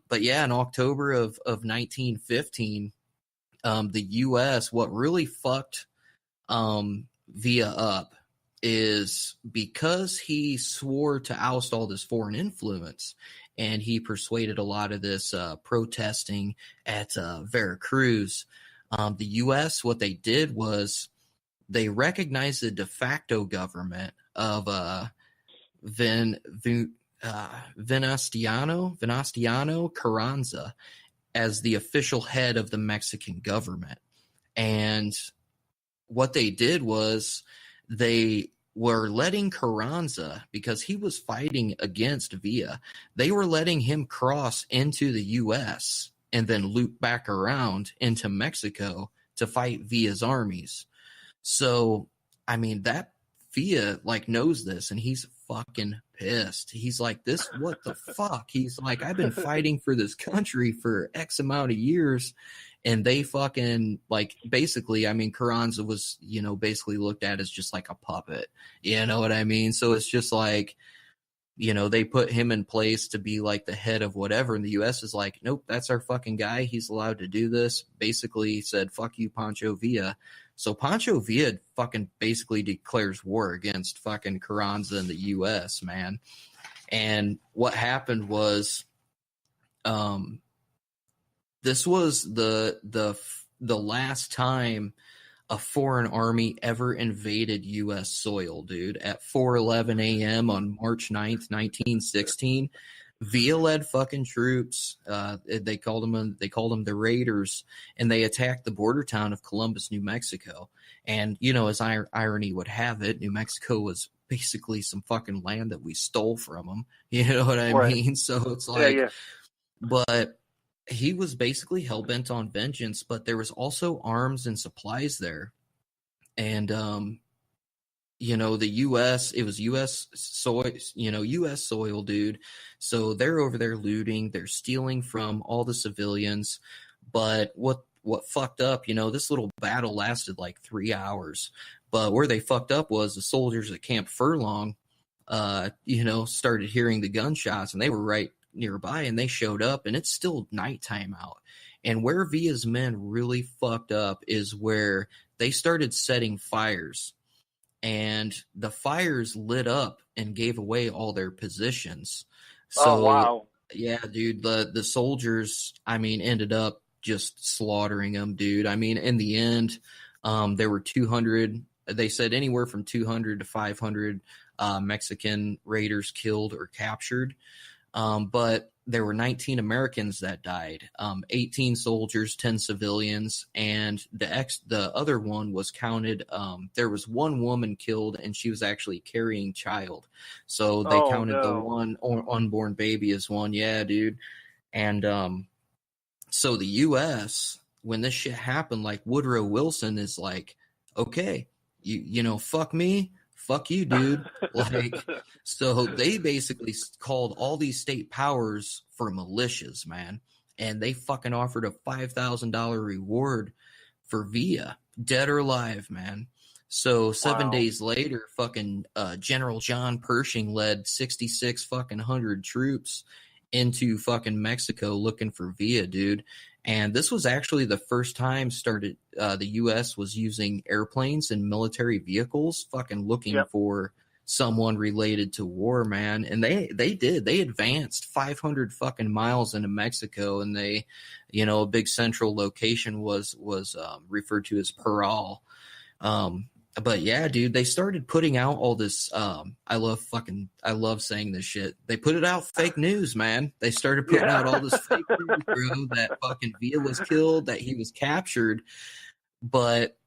But yeah, in October of 1915, the U.S., what really fucked Villa up is because he swore to oust all this foreign influence, and he persuaded a lot of this protesting at Veracruz. The U.S., what they did was they recognized the de facto government of Venustiano Carranza as the official head of the Mexican government. And what they did was they were letting Carranza, because he was fighting against Villa, they were letting him cross into the U.S. and then loop back around into Mexico to fight Villa's armies. So, I mean, that Villa like knows this, and he's fucking pissed. He's like, this, what the fuck? He's like, I've been fighting for this country for X amount of years, and they fucking, like, basically, I mean, Carranza was, you know, basically looked at as just like a puppet. You know what I mean? So it's just like, you know, they put him in place to be like the head of whatever, and the U.S. is like, nope, that's our fucking guy. He's allowed to do this. Basically said, fuck you, Pancho Villa. So Pancho Villa fucking basically declares war against fucking Carranza and the U.S., man. And what happened was, this was the last time a foreign army ever invaded U.S. soil, dude. At 4:11 a.m. on March 9th, 1916, Villa-led fucking troops. They called them the Raiders, and they attacked the border town of Columbus, New Mexico. And you know, as irony would have it, New Mexico was basically some fucking land that we stole from them. You know what I mean? So it's like, but he was basically hell-bent on vengeance, but there was also arms and supplies there. And, you know, the U.S., it was U.S. soil, you know, U.S. soil, dude. So they're over there looting, they're stealing from all the civilians. But what fucked up, you know, this little battle lasted like 3 hours. But where they fucked up was the soldiers at Camp Furlong, you know, started hearing the gunshots, and they were right nearby, and they showed up, and it's still nighttime out. And where Villa's men really fucked up is where they started setting fires, and the fires lit up and gave away all their positions. So, oh, wow. Yeah, dude, the soldiers, I mean, ended up just slaughtering them, dude. I mean, in the end, there were 200, they said anywhere from 200 to 500 Mexican raiders killed or captured. But there were 19 Americans that died, 18 soldiers, 10 civilians, and the other one was counted. There was one woman killed, and she was actually carrying child. So they counted the one unborn baby as one. Yeah, dude. And so the U.S., when this shit happened, like Woodrow Wilson is like, okay, you know, fuck me. Fuck you, dude. Like, so they basically called all these state powers for militias, man. And they fucking offered a $5,000 reward for Villa, dead or alive, man. So 7 days later, fucking General John Pershing led 66 fucking 100 troops into fucking Mexico looking for Villa, dude. And this was actually the first time the U.S. was using airplanes and military vehicles fucking looking for someone related to war, man. And they advanced 500 fucking miles into Mexico, and they, you know, a big central location was referred to as Pyles. But yeah, dude, they started putting out all this. I love saying this shit. They put it out fake news, man. They started putting out all this fake news, bro, that fucking Villa was killed, that he was captured. But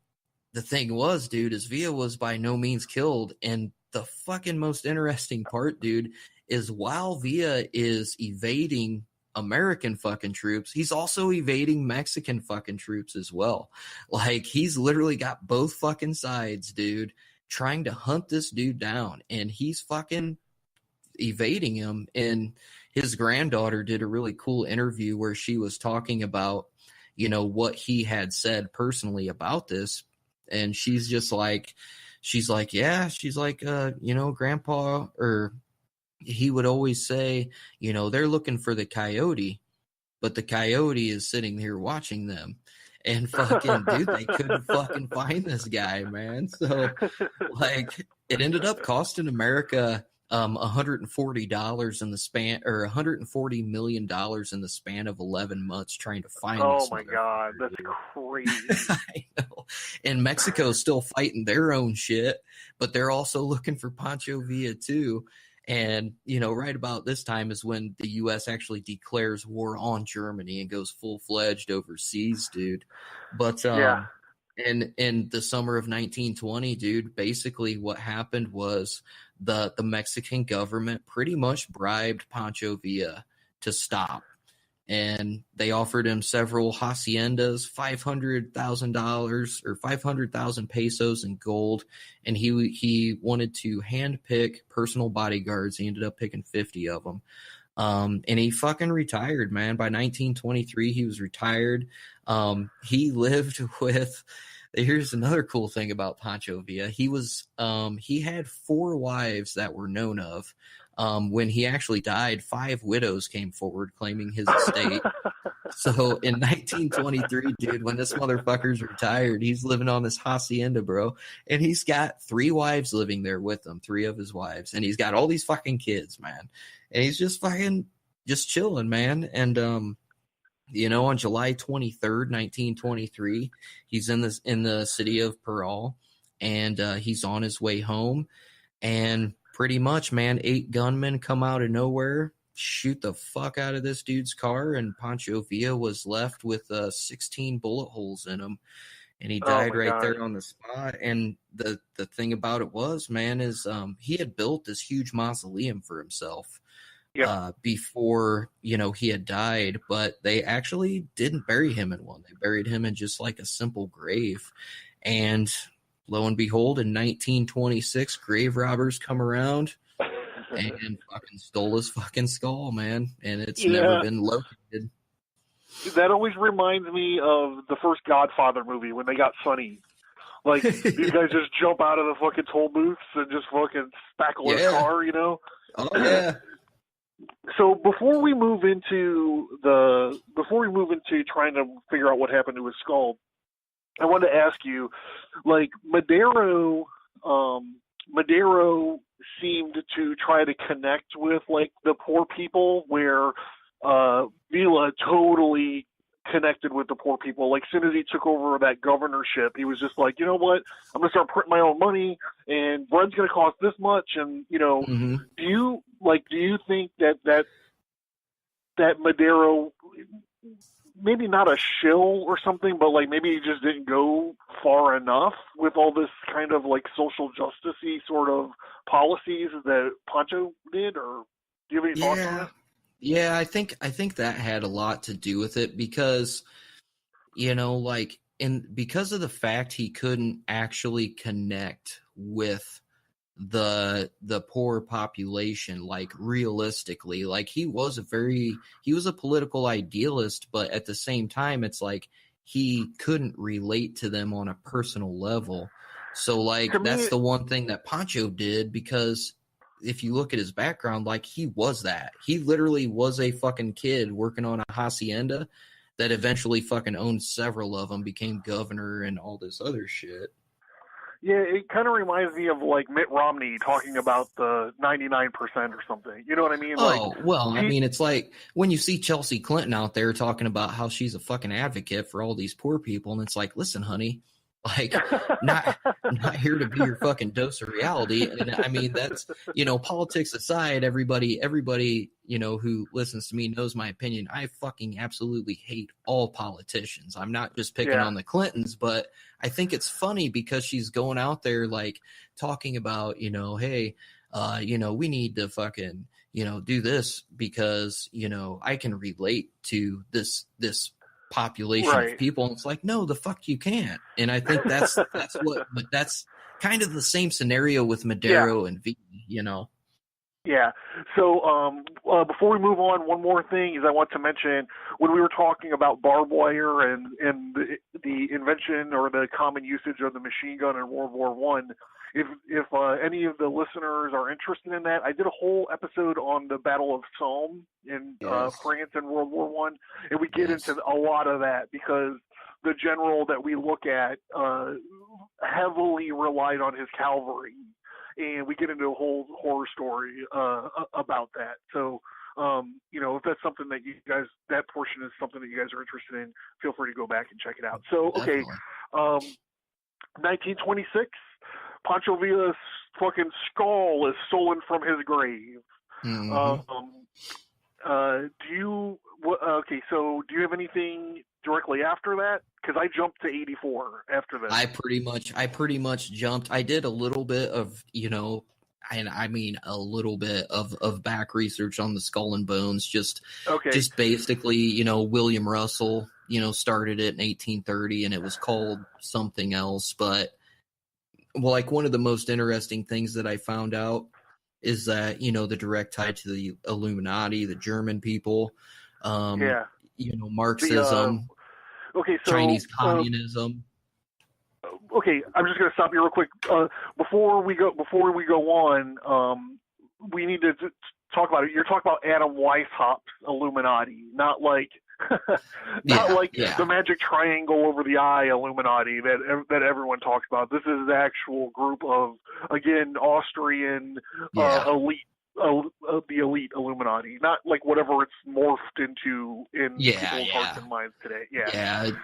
the thing was, dude, is Villa was by no means killed. And the fucking most interesting part, dude, is while Villa is evading American fucking troops, he's also evading Mexican fucking troops as well. Like, he's literally got both fucking sides, dude, trying to hunt this dude down, and he's fucking evading him. And his granddaughter did a really cool interview where she was talking about, you know, what he had said personally about this. And she's like, yeah, she's like, you know, grandpa, or he would always say, you know, they're looking for the coyote, but the coyote is sitting here watching them. And fucking, dude, they couldn't fucking find this guy, man. So, like, it ended up costing America $140 in the span, or $140 million in the span of 11 months trying to find. Oh my God, that's crazy. I know. And Mexico's still fighting their own shit, but they're also looking for Pancho Villa too. And, you know, right about this time is when the U.S. actually declares war on Germany and goes full-fledged overseas, dude. But in the summer of 1920, dude, basically what happened was the Mexican government pretty much bribed Pancho Villa to stop. and they offered him several haciendas, $500,000 or 500,000 pesos in gold, and he wanted to handpick personal bodyguards. He ended up picking 50 of them. And he fucking retired, man. By 1923, he was retired. He lived with. Here's another cool thing about Pancho Villa. He had 4 wives that were known of. When he actually died, 5 widows came forward claiming his estate. So in 1923, dude, when this motherfucker's retired, he's living on this hacienda, bro. And he's got 3 wives living there with him, 3 of his wives. And he's got all these fucking kids, man. And he's just fucking just chilling, man. And, on July 23rd, 1923, he's in the city of Pyles, and he's on his way home. And pretty much, man, 8 gunmen come out of nowhere, shoot the fuck out of this dude's car, and Pancho Villa was left with 16 bullet holes in him. And he died right there on the spot. And the thing about it was, man, is he had built this huge mausoleum for himself. Yep. Before, he had died, but they actually didn't bury him in one. They buried him in just like a simple grave. And lo and behold, in 1926, grave robbers come around and fucking stole his fucking skull, man. And it's never been located. That always reminds me of the first Godfather movie when they got Sonny. Like, these guys just jump out of the fucking toll booths and just fucking spackle his car, Oh, yeah. So before we move into trying to figure out what happened to his skull, I wanted to ask you, like, Madero seemed to try to connect with like the poor people, where Villa totally connected with the poor people. Like, as soon as he took over that governorship, he was just like, you know what, I'm gonna start printing my own money, and bread's gonna cost this much. And do you think that Madero, maybe not a shill or something, but like maybe he just didn't go far enough with all this kind of like social justice-y sort of policies that Pancho did? Or do you have any thoughts on that? Yeah, I think that had a lot to do with it, because, because of the fact he couldn't actually connect with the poor population, like, realistically. Like, he was a political idealist, but at the same time, it's like he couldn't relate to them on a personal level. So, like, that's the one thing that Pancho did, because if you look at his background, like, he was that. He literally was a fucking kid working on a hacienda that eventually fucking owned several of them, became governor and all this other shit. Yeah, it kind of reminds me of like Mitt Romney talking about the 99% or something. You know what I mean? I mean, it's like when you see Chelsea Clinton out there talking about how she's a fucking advocate for all these poor people, and it's like, listen, honey, like, not here to be your fucking dose of reality. And I mean, that's, politics aside, everybody, who listens to me knows my opinion. I fucking absolutely hate all politicians. I'm not just picking on the Clintons, but I think it's funny because she's going out there, like, talking about, hey, we need to fucking, do this because, I can relate to this population of people, and it's like, no, the fuck you can't. And I think that's kind of the same scenario with Madero and V, Yeah. So before we move on, one more thing is I want to mention, when we were talking about barbed wire and the invention or the common usage of the machine gun in World War I, if any of the listeners are interested in that, I did a whole episode on the Battle of Somme in France in World War I, and we get into a lot of that because the general that we look at heavily relied on his cavalry. And we get into a whole horror story about that. So, if that's something that you guys, that portion is something that you guys are interested in, feel free to go back and check it out. So, okay, 1926, Pancho Villa's fucking skull is stolen from his grave. Mm-hmm. Do you have anything directly after that? Because I jumped to 84 after that. I pretty much jumped. I did a little bit of, and I mean a little bit of back research on the Skull and Bones. Just basically, William Russell, started it in 1830, and it was called something else. But like one of the most interesting things that I found out is that the direct tie to the Illuminati, the German people, Marxism, Chinese communism. Okay, I'm just going to stop you real quick. Before we go on, we need to talk about it. You're talking about Adam Weishaupt's Illuminati, not like the magic triangle over the eye Illuminati that everyone talks about. This is the actual group of, again, Austrian elite. The elite Illuminati, not like whatever it's morphed into in people's hearts and minds today.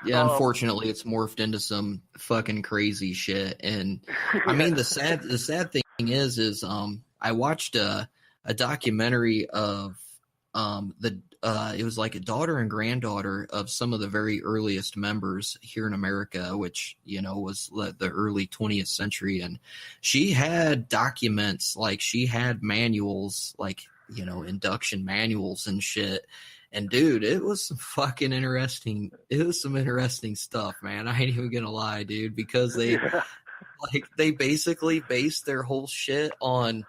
Unfortunately, it's morphed into some fucking crazy shit. And I mean, the sad thing is I watched a documentary of it was like a daughter and granddaughter of some of the very earliest members here in America, which, was the early 20th century. And she had documents, like she had manuals, like, induction manuals and shit. And dude, it was some fucking interesting. It was some interesting stuff, man. I ain't even gonna lie, dude, because they basically based their whole shit on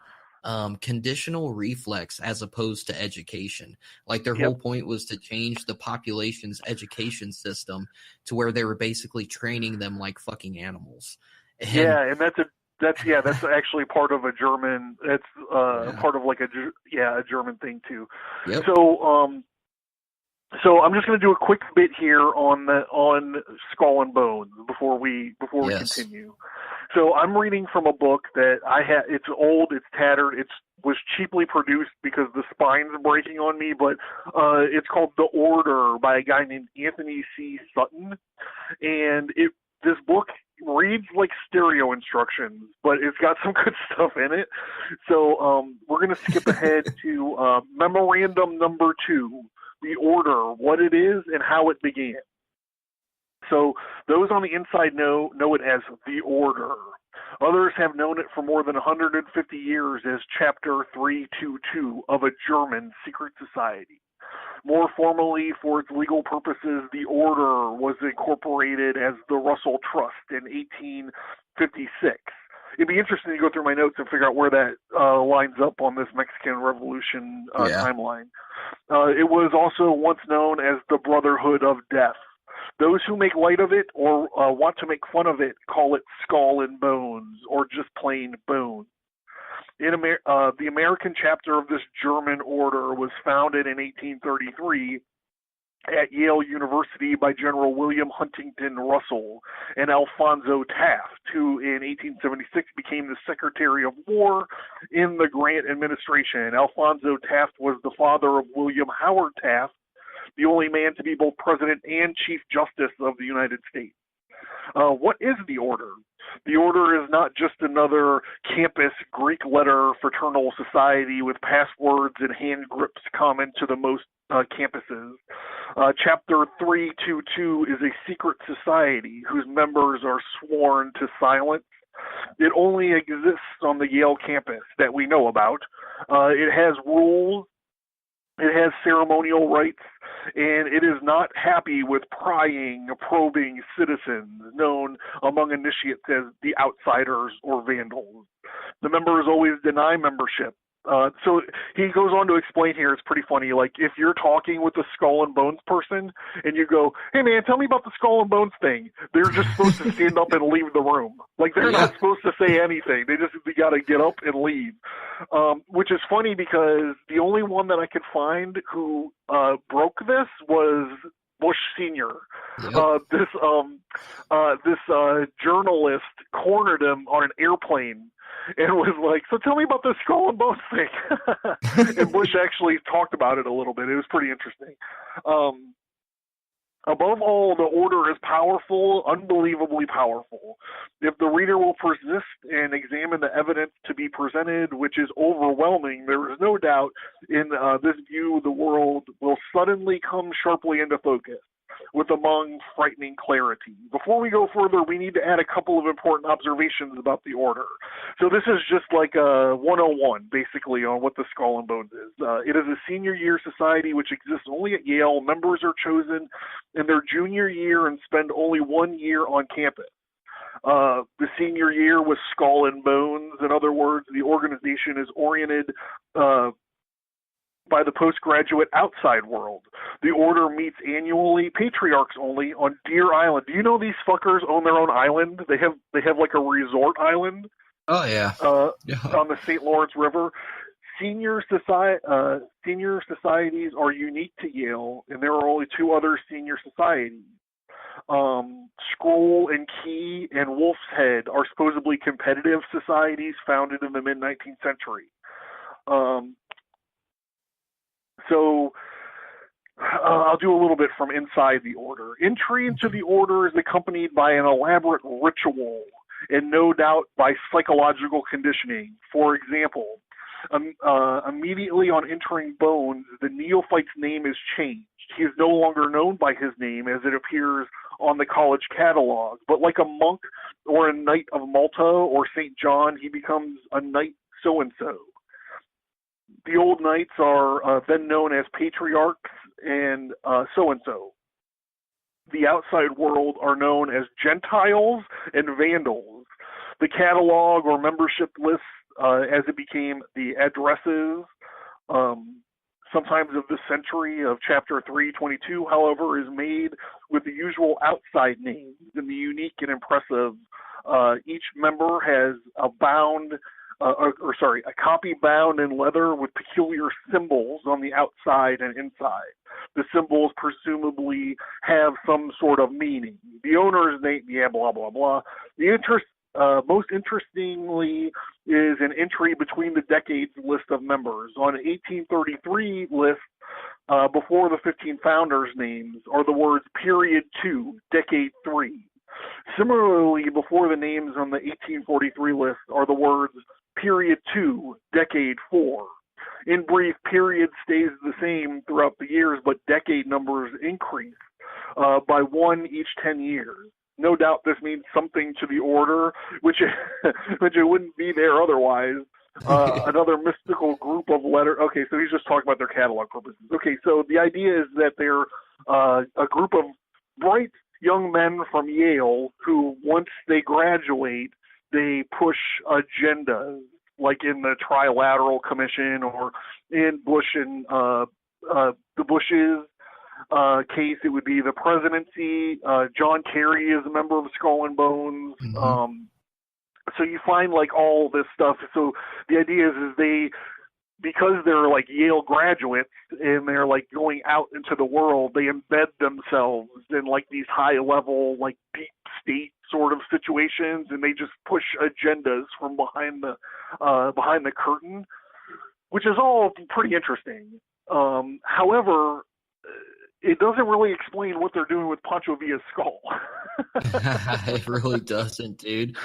conditional reflex as opposed to education. Like their whole point was to change the population's education system to where they were basically training them like fucking animals. And that's actually part of a German. That's part of like a German thing too. Yep. So I'm just going to do a quick bit here on Skull and Bones before we continue. So I'm reading from a book that I had. It's old, it's tattered, it was cheaply produced because the spine's breaking on me. But it's called The Order by a guy named Anthony C. Sutton, and this book reads like stereo instructions, but it's got some good stuff in it. So we're going to skip ahead to memorandum number 2. The Order, what it is and how it began. So those on the inside know it as the Order. Others have known it for more than 150 years as Chapter 322 of a German secret society. More formally, for its legal purposes, the Order was incorporated as the Russell Trust in 1856. It'd be interesting to go through my notes and figure out where that lines up on this Mexican Revolution timeline. It was also once known as the Brotherhood of Death. Those who make light of it or want to make fun of it call it Skull and Bones or just plain Bones. The American chapter of this German order was founded in 1833 at Yale University by General William Huntington Russell and Alphonso Taft, who in 1876 became the Secretary of War in the Grant administration. Alphonso Taft was the father of William Howard Taft, the only man to be both President and Chief Justice of the United States. What is the Order? The Order is not just another campus Greek letter fraternal society with passwords and hand grips common to the most campuses. Chapter 322 is a secret society whose members are sworn to silence. It only exists on the Yale campus that we know about. It has rules. It has ceremonial rites, and it is not happy with prying, probing citizens, known among initiates as the outsiders or vandals. The members always deny membership. So he goes on to explain here, it's pretty funny, like if you're talking with a Skull and Bones person and you go, hey man, tell me about the Skull and Bones thing, they're just supposed to stand up and leave the room. Like they're not supposed to say anything. They got to get up and leave. Which is funny because the only one that I could find who broke this was Bush Sr. Yep. This journalist cornered him on an airplane and was like, so tell me about this Skull and Bones thing. And Bush actually talked about it a little bit. It was pretty interesting. Above all, the Order is powerful, unbelievably powerful. If the reader will persist and examine the evidence to be presented, which is overwhelming, there is no doubt in this view the world will suddenly come sharply into focus. with among frightening clarity. Before we go further, we need to add a couple of important observations about the order. So this is just like a 101, basically, on what the Skull and Bones is. It is a senior year society which exists only at Yale. Members are chosen in their junior year and spend only 1 year on campus. The senior year was Skull and Bones. In other words, the organization is oriented by the postgraduate outside world. The order meets annually, patriarchs only, on Deer Island. Do you know these fuckers own their own island? They have like a resort island. Oh yeah. On the St. Lawrence River. Senior societies are unique to Yale, and there are only 2 other senior societies. Scroll and Key and Wolf's Head are supposedly competitive societies founded in the mid-19th century. So I'll do a little bit from inside the order. Entry into the order is accompanied by an elaborate ritual and no doubt by psychological conditioning. For example, immediately on entering Bones, the neophyte's name is changed. He is no longer known by his name as it appears on the college catalog, but like a monk or a knight of Malta or St. John, he becomes a knight so-and-so. The old knights are then known as patriarchs and so-and-so. The outside world are known as Gentiles and Vandals. The catalog or membership list, as it became the addresses, sometimes of the century of chapter 322, however, is made with the usual outside names and the unique and impressive. Each member has a copy bound in leather with peculiar symbols on the outside and inside. The symbols presumably have some sort of meaning. The owner's name, blah, blah, blah. Most interestingly is an entry between the decades list of members. On 1833 list, before the 15 founders' names, are the words period 2, decade 3. Similarly, before the names on the 1843 list are the words period 2, decade 4. In brief, period stays the same throughout the years, but decade numbers increase by 1 each 10 years. No doubt this means something to the order, which it wouldn't be there otherwise. Another mystical group of letters. Okay, so he's just talking about their catalog purposes. Okay, so the idea is that they're a group of bright young men from Yale who, once they graduate, they push agendas, like in the Trilateral Commission or in Bush and the Bushes. Case, it would be the presidency. John Kerry is a member of Skull and Bones. Mm-hmm. So you find like all this stuff. So the idea is because they're like Yale graduates and they're like going out into the world, they embed themselves in like these high level, like deep state sort of situations, and they just push agendas from behind the curtain, which is all pretty interesting. However, it doesn't really explain what they're doing with Pancho Villa's skull. It really doesn't, dude.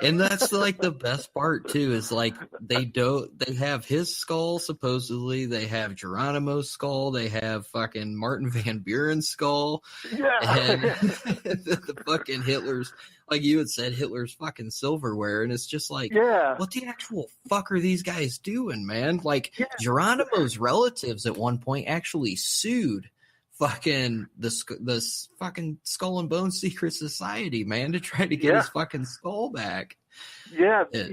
And that's like the best part too, is like they have his skull, supposedly. They have Geronimo's skull. They have fucking Martin Van Buren's skull. Yeah. And the fucking Hitler's, like you had said, Hitler's fucking silverware. And it's just like, yeah, what the actual fuck are these guys doing, man? Like, Geronimo's relatives at one point actually sued fucking this fucking Skull and Bones secret society, man, to try to get his fucking skull back. Yeah, they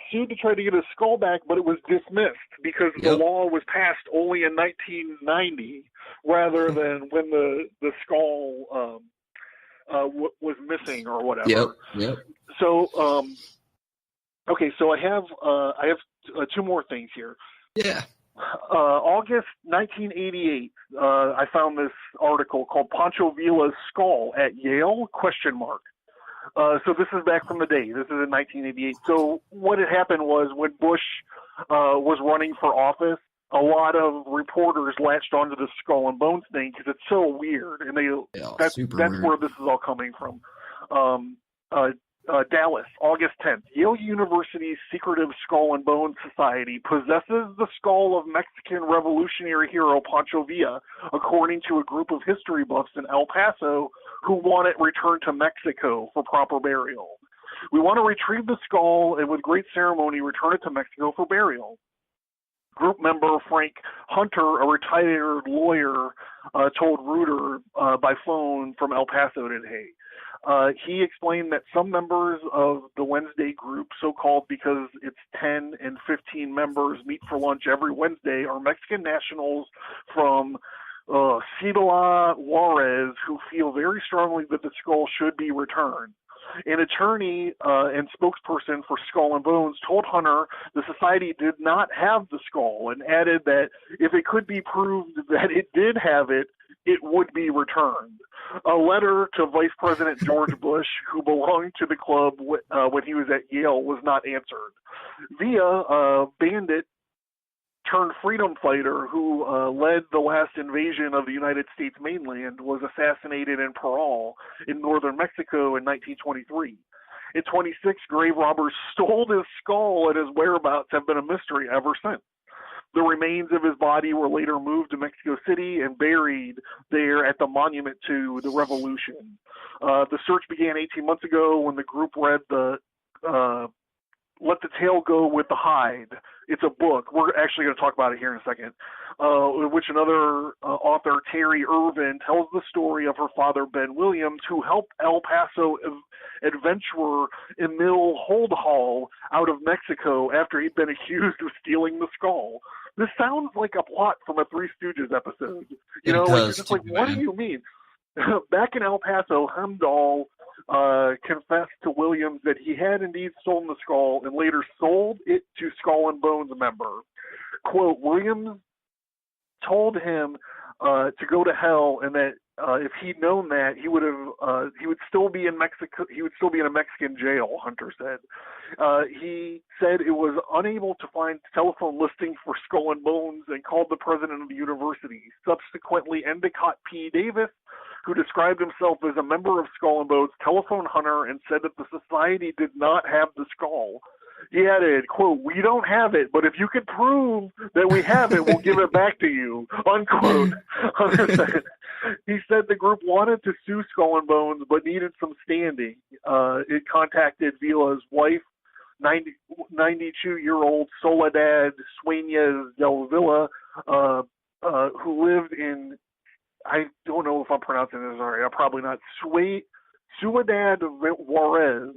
sued to try to get his skull back, but it was dismissed because the law was passed only in 1990 rather than when the skull was missing or whatever. Yep. So okay, so I have 2 more things here. Yeah. August 1988, I found this article called Pancho Villa's Skull at Yale, ? So this is back from the day. This is in 1988. So what had happened was when Bush was running for office, a lot of reporters latched onto the Skull and Bones thing because it's so weird. And that's weird. where this is all coming from. Dallas, August 10th. Yale University's secretive Skull and Bones Society possesses the skull of Mexican revolutionary hero Pancho Villa, according to a group of history buffs in El Paso who want it returned to Mexico for proper burial. We want to retrieve the skull and with great ceremony return it to Mexico for burial. Group member Frank Hunter, a retired lawyer, told Reuter by phone from El Paso today. He explained that some members of the Wednesday group, so-called because it's 10 and 15 members, meet for lunch every Wednesday, are Mexican nationals from Ciudad Juarez who feel very strongly that the skull should be returned. An attorney and spokesperson for Skull and Bones told Hunter the society did not have the skull and added that if it could be proved that it did have it, it would be returned. A letter to Vice President George Bush, who belonged to the club when he was at Yale, was not answered. Villa, bandit turned freedom fighter who led the last invasion of the United States mainland, was assassinated in Parral in northern Mexico in 1923. In 26, grave robbers stole his skull, and his whereabouts have been a mystery ever since. The remains of his body were later moved to Mexico City and buried there at the Monument to the Revolution. The search began 18 months ago when the group read the Let the Tail Go with the Hide. It's a book. We're actually going to talk about it here in a second, in which another author, Terry Irvin, tells the story of her father, Ben Williams, who helped El Paso adventurer Emil Holdhall out of Mexico after he'd been accused of stealing the skull. This sounds like a plot from a Three Stooges episode. You know, like, it's just like, what do you mean? Back in El Paso, Hemdahl confessed to Williams that he had indeed stolen the skull and later sold it to Skull and Bones member. Quote, Williams told him to go to hell and that if he'd known that, he would still be in Mexico. He would still be in a Mexican jail, Hunter said. He said it was unable to find telephone listing for Skull and Bones and called the president of the university. Subsequently, Endicott P. Davis, who described himself as a member of Skull and Bones, telephoned Hunter and said that the society did not have the skull. He added, quote, we don't have it, but if you can prove that we have it, we'll give it back to you, unquote. Hunter said. He said the group wanted to sue Skull and Bones, but needed some standing. It contacted Villa's wife, 92-year-old Soledad Sueñez del Villa, who lived in, I don't know if I'm pronouncing this right, I'm probably not, Ciudad Juarez,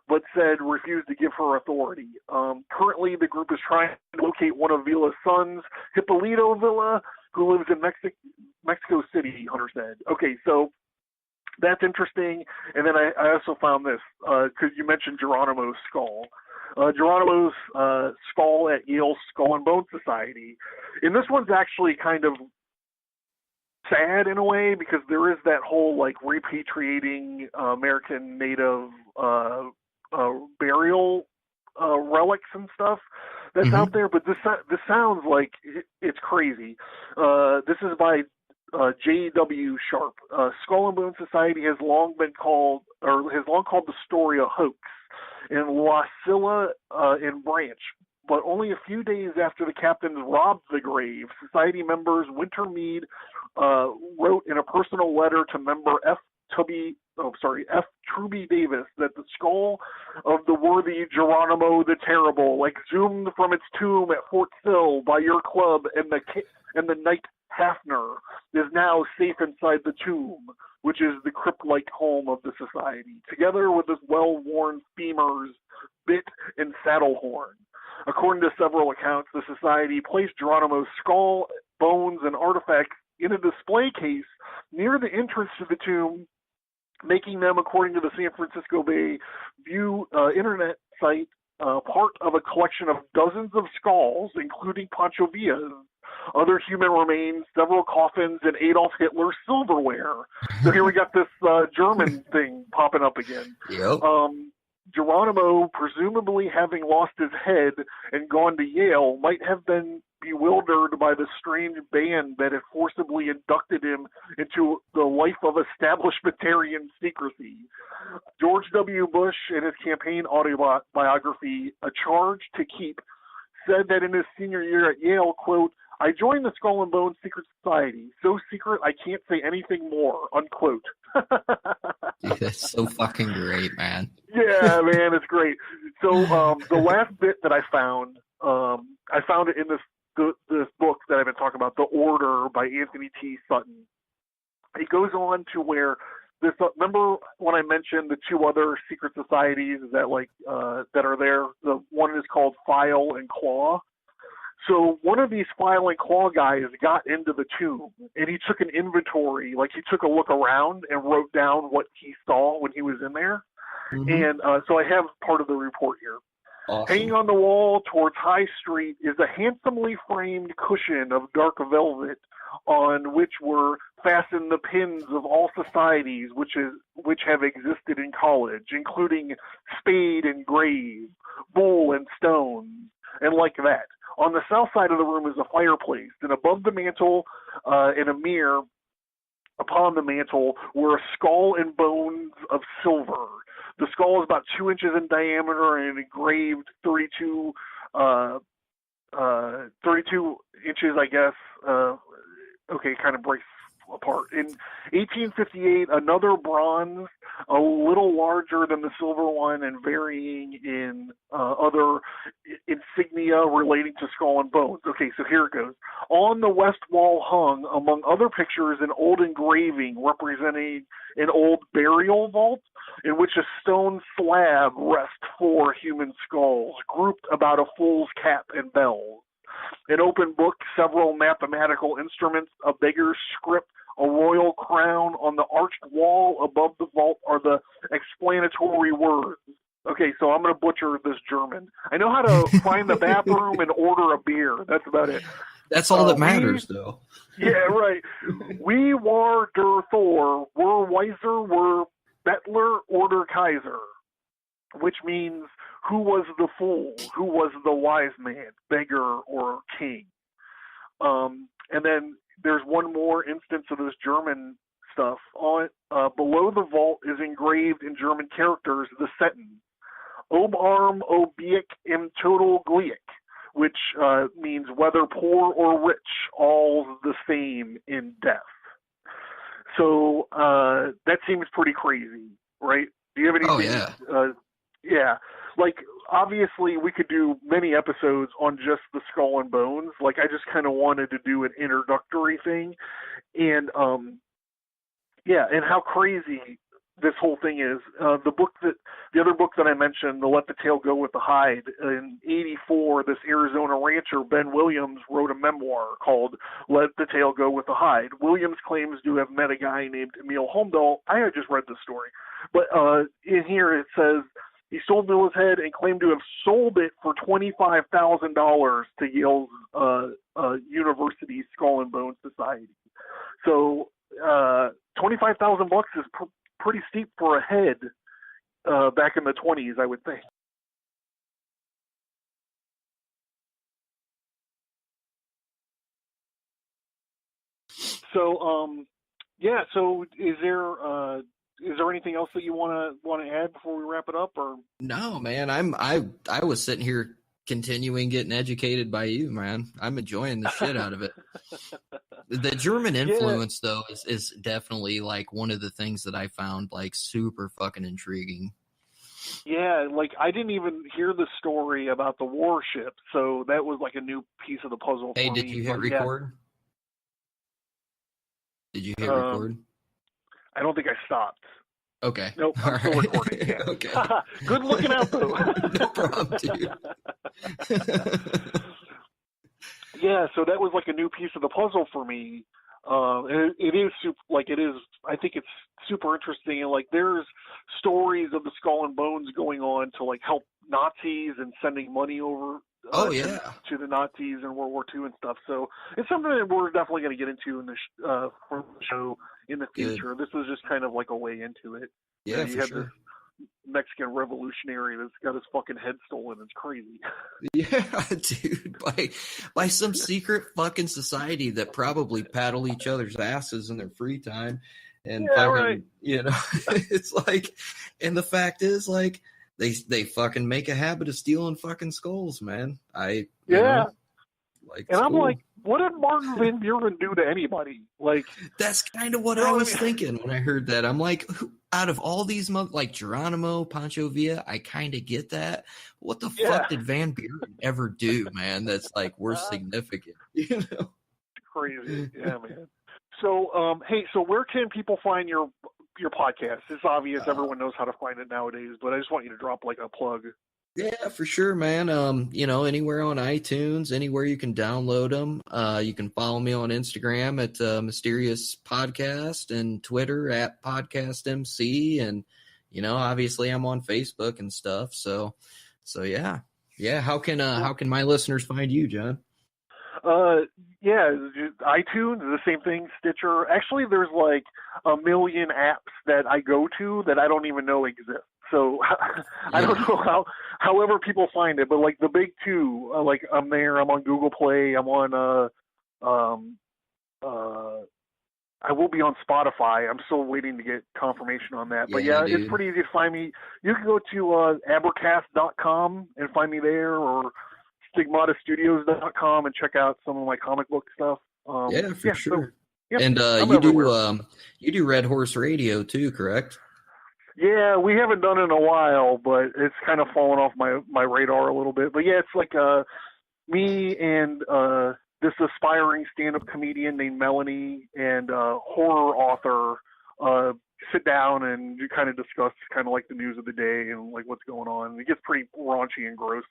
but said refused to give her authority. Currently, the group is trying to locate one of Villa's sons, Hippolito Villa, who lives in Mexico City, Hunter said. Okay, so that's interesting. And then I also found this, because you mentioned Geronimo's skull. Geronimo's skull at Yale Skull and Bone Society. And this one's actually kind of sad in a way, because there is that whole, like, repatriating American Native burial relics and stuff that's out there, but this sounds like it's crazy. This is by J.W. Sharp. Skull and Bone Society has long called the story a hoax in Wasilla and Branch. But only a few days after the captains robbed the grave, society members Wintermead wrote in a personal letter to member F. Truby Davis that the skull of the worthy Geronimo the Terrible, exhumed from its tomb at Fort Sill by your club and the Knight Hafner, is now safe inside the tomb, which is the crypt-like home of the society, together with his well-worn femurs, bit, and saddle horn. According to several accounts, the society placed Geronimo's skull, bones, and artifacts in a display case near the entrance to the tomb, making them, according to the San Francisco Bay View internet site, part of a collection of dozens of skulls, including Pancho Villa's, other human remains, several coffins, and Adolf Hitler's silverware. So here we got this German thing popping up again. Yep. Geronimo, presumably having lost his head and gone to Yale, might have been bewildered by the strange band that had forcibly inducted him into the life of establishmentarian secrecy. George W. Bush, in his campaign autobiography, A Charge to Keep, said that in his senior year at Yale, quote, I joined the Skull and Bones Secret Society. So secret, I can't say anything more, unquote. Dude, that's so fucking great, man. Yeah, man, it's great. So the last bit that I found it in this book that I've been talking about, The Order by Anthony T. Sutton. He goes on to where this. Remember when I mentioned the two other secret societies that that are there? The one is called File and Claw. So one of these File and Claw guys got into the tomb, and he took an inventory, like he took a look around and wrote down what he saw when he was in there. Mm-hmm. And so I have part of the report here. Awesome. Hanging on the wall towards High Street is a handsomely framed cushion of dark velvet on which were fastened the pins of all societies which have existed in college, including Spade and Grave, Bull and Stone, and like that. On the south side of the room is a fireplace, and above the mantel, in a mirror upon the mantel, were a skull and bones of silver. The skull is about 2 inches in diameter and engraved 32 inches, I guess. Kind of breaks apart. In 1858, another bronze, a little larger than the silver one and varying in other insignia relating to skull and bones. Okay, so here it goes. On the west wall hung, among other pictures, an old engraving representing an old burial vault in which a stone slab rests 4 human skulls, grouped about a fool's cap and bells. An open book, several mathematical instruments, a beggar's script, a royal crown. On the arched wall above the vault are the explanatory words. Okay, so I'm going to butcher this German. I know how to find the bathroom and order a beer. That's about it. That's all that matters, though. Yeah, right. We war der Thor, were Weiser, were Bettler, oder Kaiser, which means who was the fool, who was the wise man, beggar or king. And then there's one more instance of this German stuff. Below the vault is engraved in German characters the sentence, Obarm obiek im total gliek, which means whether poor or rich, all's the same in death. So that seems pretty crazy, right? Do you have anything? Oh, yeah. Yeah. Like, obviously, we could do many episodes on just the skull and bones. Like, I just kind of wanted to do an introductory thing. And, and how crazy this whole thing is. The other book that I mentioned, The Let the Tail Go with the Hide, in 1984, this Arizona rancher, Ben Williams, wrote a memoir called Let the Tail Go with the Hide. Williams claims to have met a guy named Emil Holmdahl. I had just read this story. But in here it says, he stole Miller's head and claimed to have sold it for $25,000 to Yale University Skull and Bones Society. So $25,000 is pretty steep for a head back in the 1920s, I would think. So So is there anything else that you want to add before we wrap it up? Or no, man, I was sitting here continuing getting educated by you, man. I'm enjoying the shit out of it. The German influence, though, is definitely like one of the things that I found like super fucking intriguing. Yeah, like I didn't even hear the story about the warship, so that was like a new piece of the puzzle for me. Hey, did you hit record? Did you hit record? I don't think I stopped. Okay. Nope, I'm still recording. Yeah. Okay. Good looking out, though. No problem, dude. Yeah, so that was like a new piece of the puzzle for me. It is I think it's super interesting, and like there's stories of the Skull and Bones going on to like help Nazis and sending money over to the Nazis in World War II and stuff. So it's something that we're definitely going to get into in the for the show in the future. Good. This was just kind of like a way into it. Yeah, for sure. Mexican revolutionary that's got his fucking head stolen. It's crazy. Yeah, dude, by some secret fucking society that probably paddle each other's asses in their free time, and fucking, right. It's like, and the fact is, like, they fucking make a habit of stealing fucking skulls, man. You know, like, and I'm cool. like, what did Martin Van Buren do to anybody? Like, that's kind of what I was thinking when I heard that. I'm like, out of all these, like Geronimo, Pancho Villa, I kind of get that. What the fuck did Van Buren ever do, man? That's like worth significant, you know? Crazy, yeah, man. So, hey, so where can people find your podcast? It's obvious everyone knows how to find it nowadays, but I just want you to drop like a plug. Yeah, for sure, man. You know, anywhere on iTunes, anywhere you can download them. You can follow me on Instagram at Mysterious Podcast and Twitter at PodcastMC, and you know, obviously I'm on Facebook and stuff. So yeah. How can my listeners find you, John? Yeah, iTunes, the same thing, Stitcher. Actually, there's like a million apps that I go to that I don't even know exist. So I don't know however people find it, but like the big two, like I'm there, I'm on Google Play, I'm on, I will be on Spotify. I'm still waiting to get confirmation on that. But yeah, it's pretty easy to find me. You can go to abercast.com and find me there, or stigmatastudios.com and check out some of my comic book stuff. For sure. So, and you do Red Horse Radio too, correct? Yeah, we haven't done it in a while, but it's kind of fallen off my radar a little bit. But yeah, it's like me and this aspiring stand-up comedian named Melanie and horror author sit down and kind of discuss kind of like the news of the day and like what's going on. It gets pretty raunchy and gross.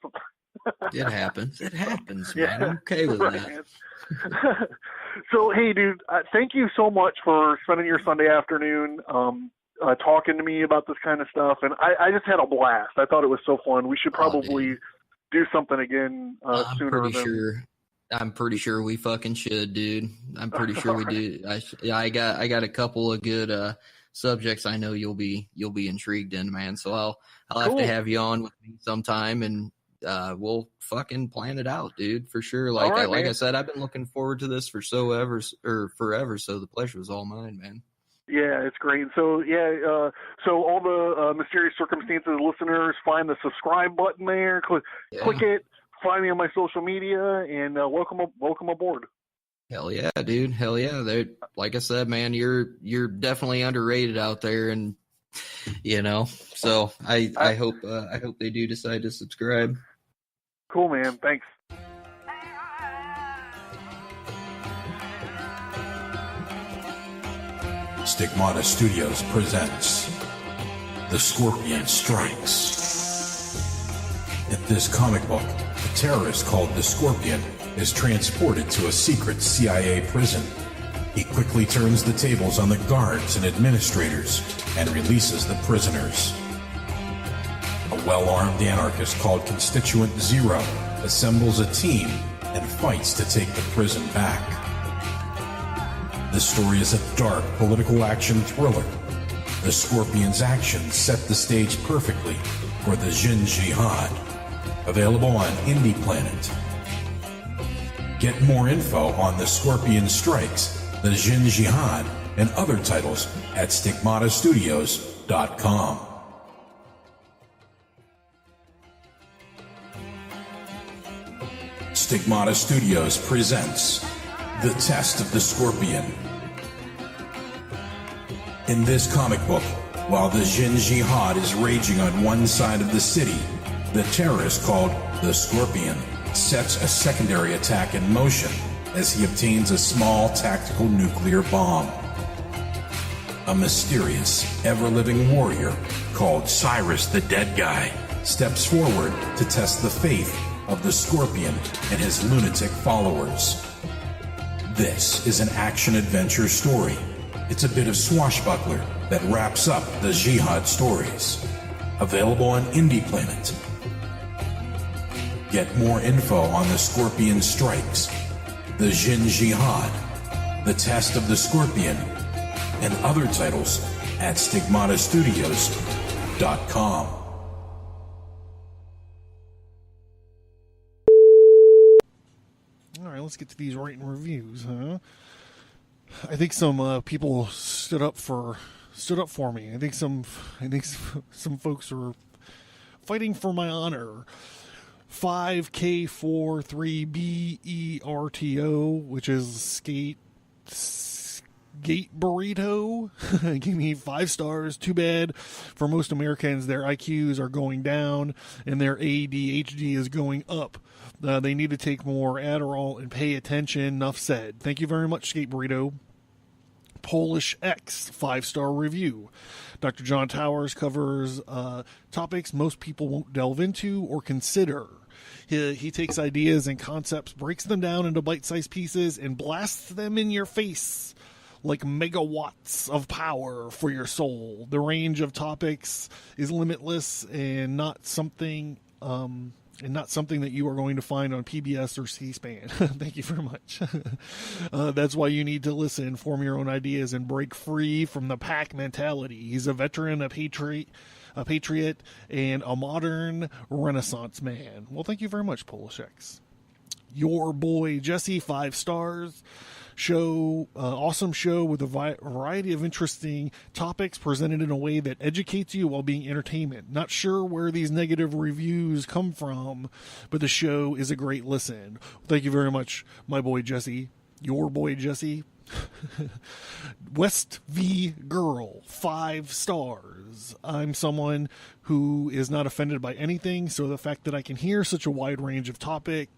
It happens, man. I'm okay with that. So, hey, dude, thank you so much for spending your Sunday afternoon talking to me about this kind of stuff. And I just had a blast. I thought it was so fun. We should probably do something again sooner. I'm pretty sure we fucking should, dude. I'm pretty sure we do. I got a couple of good subjects I know you'll be intrigued in, man. So I'll have to have you on with me sometime, and we'll fucking plan it out, dude, for sure. Like I said, I've been looking forward to this for forever. So the pleasure was all mine, man. Yeah, it's great. So so all the Mysterious Circumstances listeners, find the subscribe button there. Click it. Find me on my social media, and welcome aboard. Hell yeah, dude. Hell yeah. Like I said, man, you're definitely underrated out there, and you know. So I hope they do decide to subscribe. Cool, man. Thanks. Stigmata Studios presents The Scorpion Strikes. In this comic book, a terrorist called the Scorpion is transported to a secret CIA prison. He quickly turns the tables on the guards and administrators and releases the prisoners. A well-armed anarchist called Constituent Zero assembles a team and fights to take the prison back. The story is a dark political action thriller. The Scorpion's actions set the stage perfectly for the Jin Jihad. Available on Indie Planet. Get more info on The Scorpion Strikes, the Jin Jihad, and other titles at stigmatastudios.com. Stigmata Studios presents The Test of the Scorpion. In this comic book, while the Jin Jihad is raging on one side of the city, the terrorist called the Scorpion sets a secondary attack in motion as he obtains a small tactical nuclear bomb. A mysterious, ever-living warrior called Cyrus the Dead Guy steps forward to test the faith of the Scorpion and his lunatic followers. This is an action-adventure story. It's a bit of swashbuckler that wraps up the Jihad stories. Available on Indie Planet. Get more info on The Scorpion Strikes, the Jin Jihad, The Test of the Scorpion, and other titles at stigmatastudios.com. Foytik.com. All right, let's get to these written reviews, huh? I think some people stood up for me. I think some folks are fighting for my honor. 5K43BERTO, which is Skate Burrito, gave me 5 stars. Too bad for most Americans, their IQs are going down and their ADHD is going up. They need to take more Adderall and pay attention. Enough said. Thank you very much, Skate Burrito. Polish X, 5-star review. Dr. John Towers covers topics most people won't delve into or consider. He takes ideas and concepts, breaks them down into bite-sized pieces, and blasts them in your face like megawatts of power for your soul. The range of topics is limitless and not something that you are going to find on PBS or C-SPAN. Thank you very much. That's why you need to listen, form your own ideas, and break free from the pack mentality. He's a veteran, a patriot, and a modern Renaissance man. Well, thank you very much, Polish X. Your boy Jesse, 5 stars. Awesome show with a variety of interesting topics presented in a way that educates you while being entertainment. Not sure where these negative reviews come from, but the show is a great listen. Thank you very much, my boy Jesse. Your boy Jesse. West V Girl, 5 stars. I'm someone who is not offended by anything, so the fact that I can hear such a wide range of topics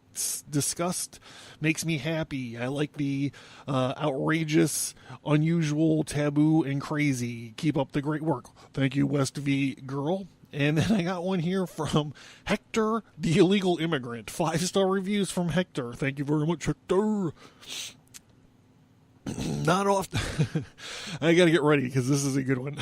discussed makes me happy. I like the outrageous, unusual, taboo, and crazy. Keep up the great work. Thank you, West V Girl. And then I got one here from Hector, the illegal immigrant. 5-star reviews from Hector. Thank you very much, Hector. Not often. I got to get ready because this is a good one.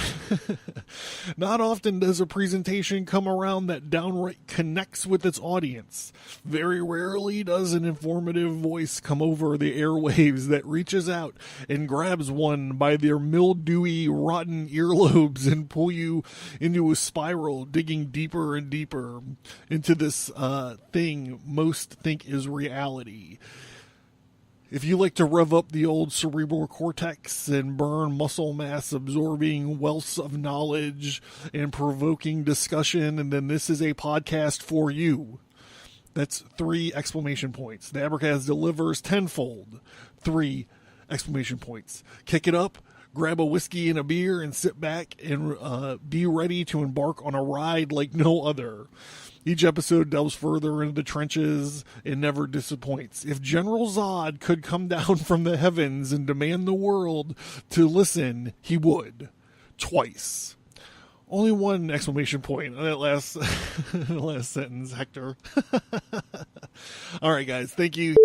Not often does a presentation come around that downright connects with its audience. Very rarely does an informative voice come over the airwaves that reaches out and grabs one by their mildewy, rotten earlobes and pull you into a spiral, digging deeper and deeper into this thing most think is reality. If you like to rev up the old cerebral cortex and burn muscle mass, absorbing wealths of knowledge and provoking discussion, and then this is a podcast for you. That's 3 exclamation points. The Abracast delivers tenfold. 3 exclamation points. Kick it up, grab a whiskey and a beer, and sit back and be ready to embark on a ride like no other. Each episode delves further into the trenches and never disappoints. If General Zod could come down from the heavens and demand the world to listen, he would. Twice. Only 1 exclamation point on that last sentence, Hector. All right, guys. Thank you.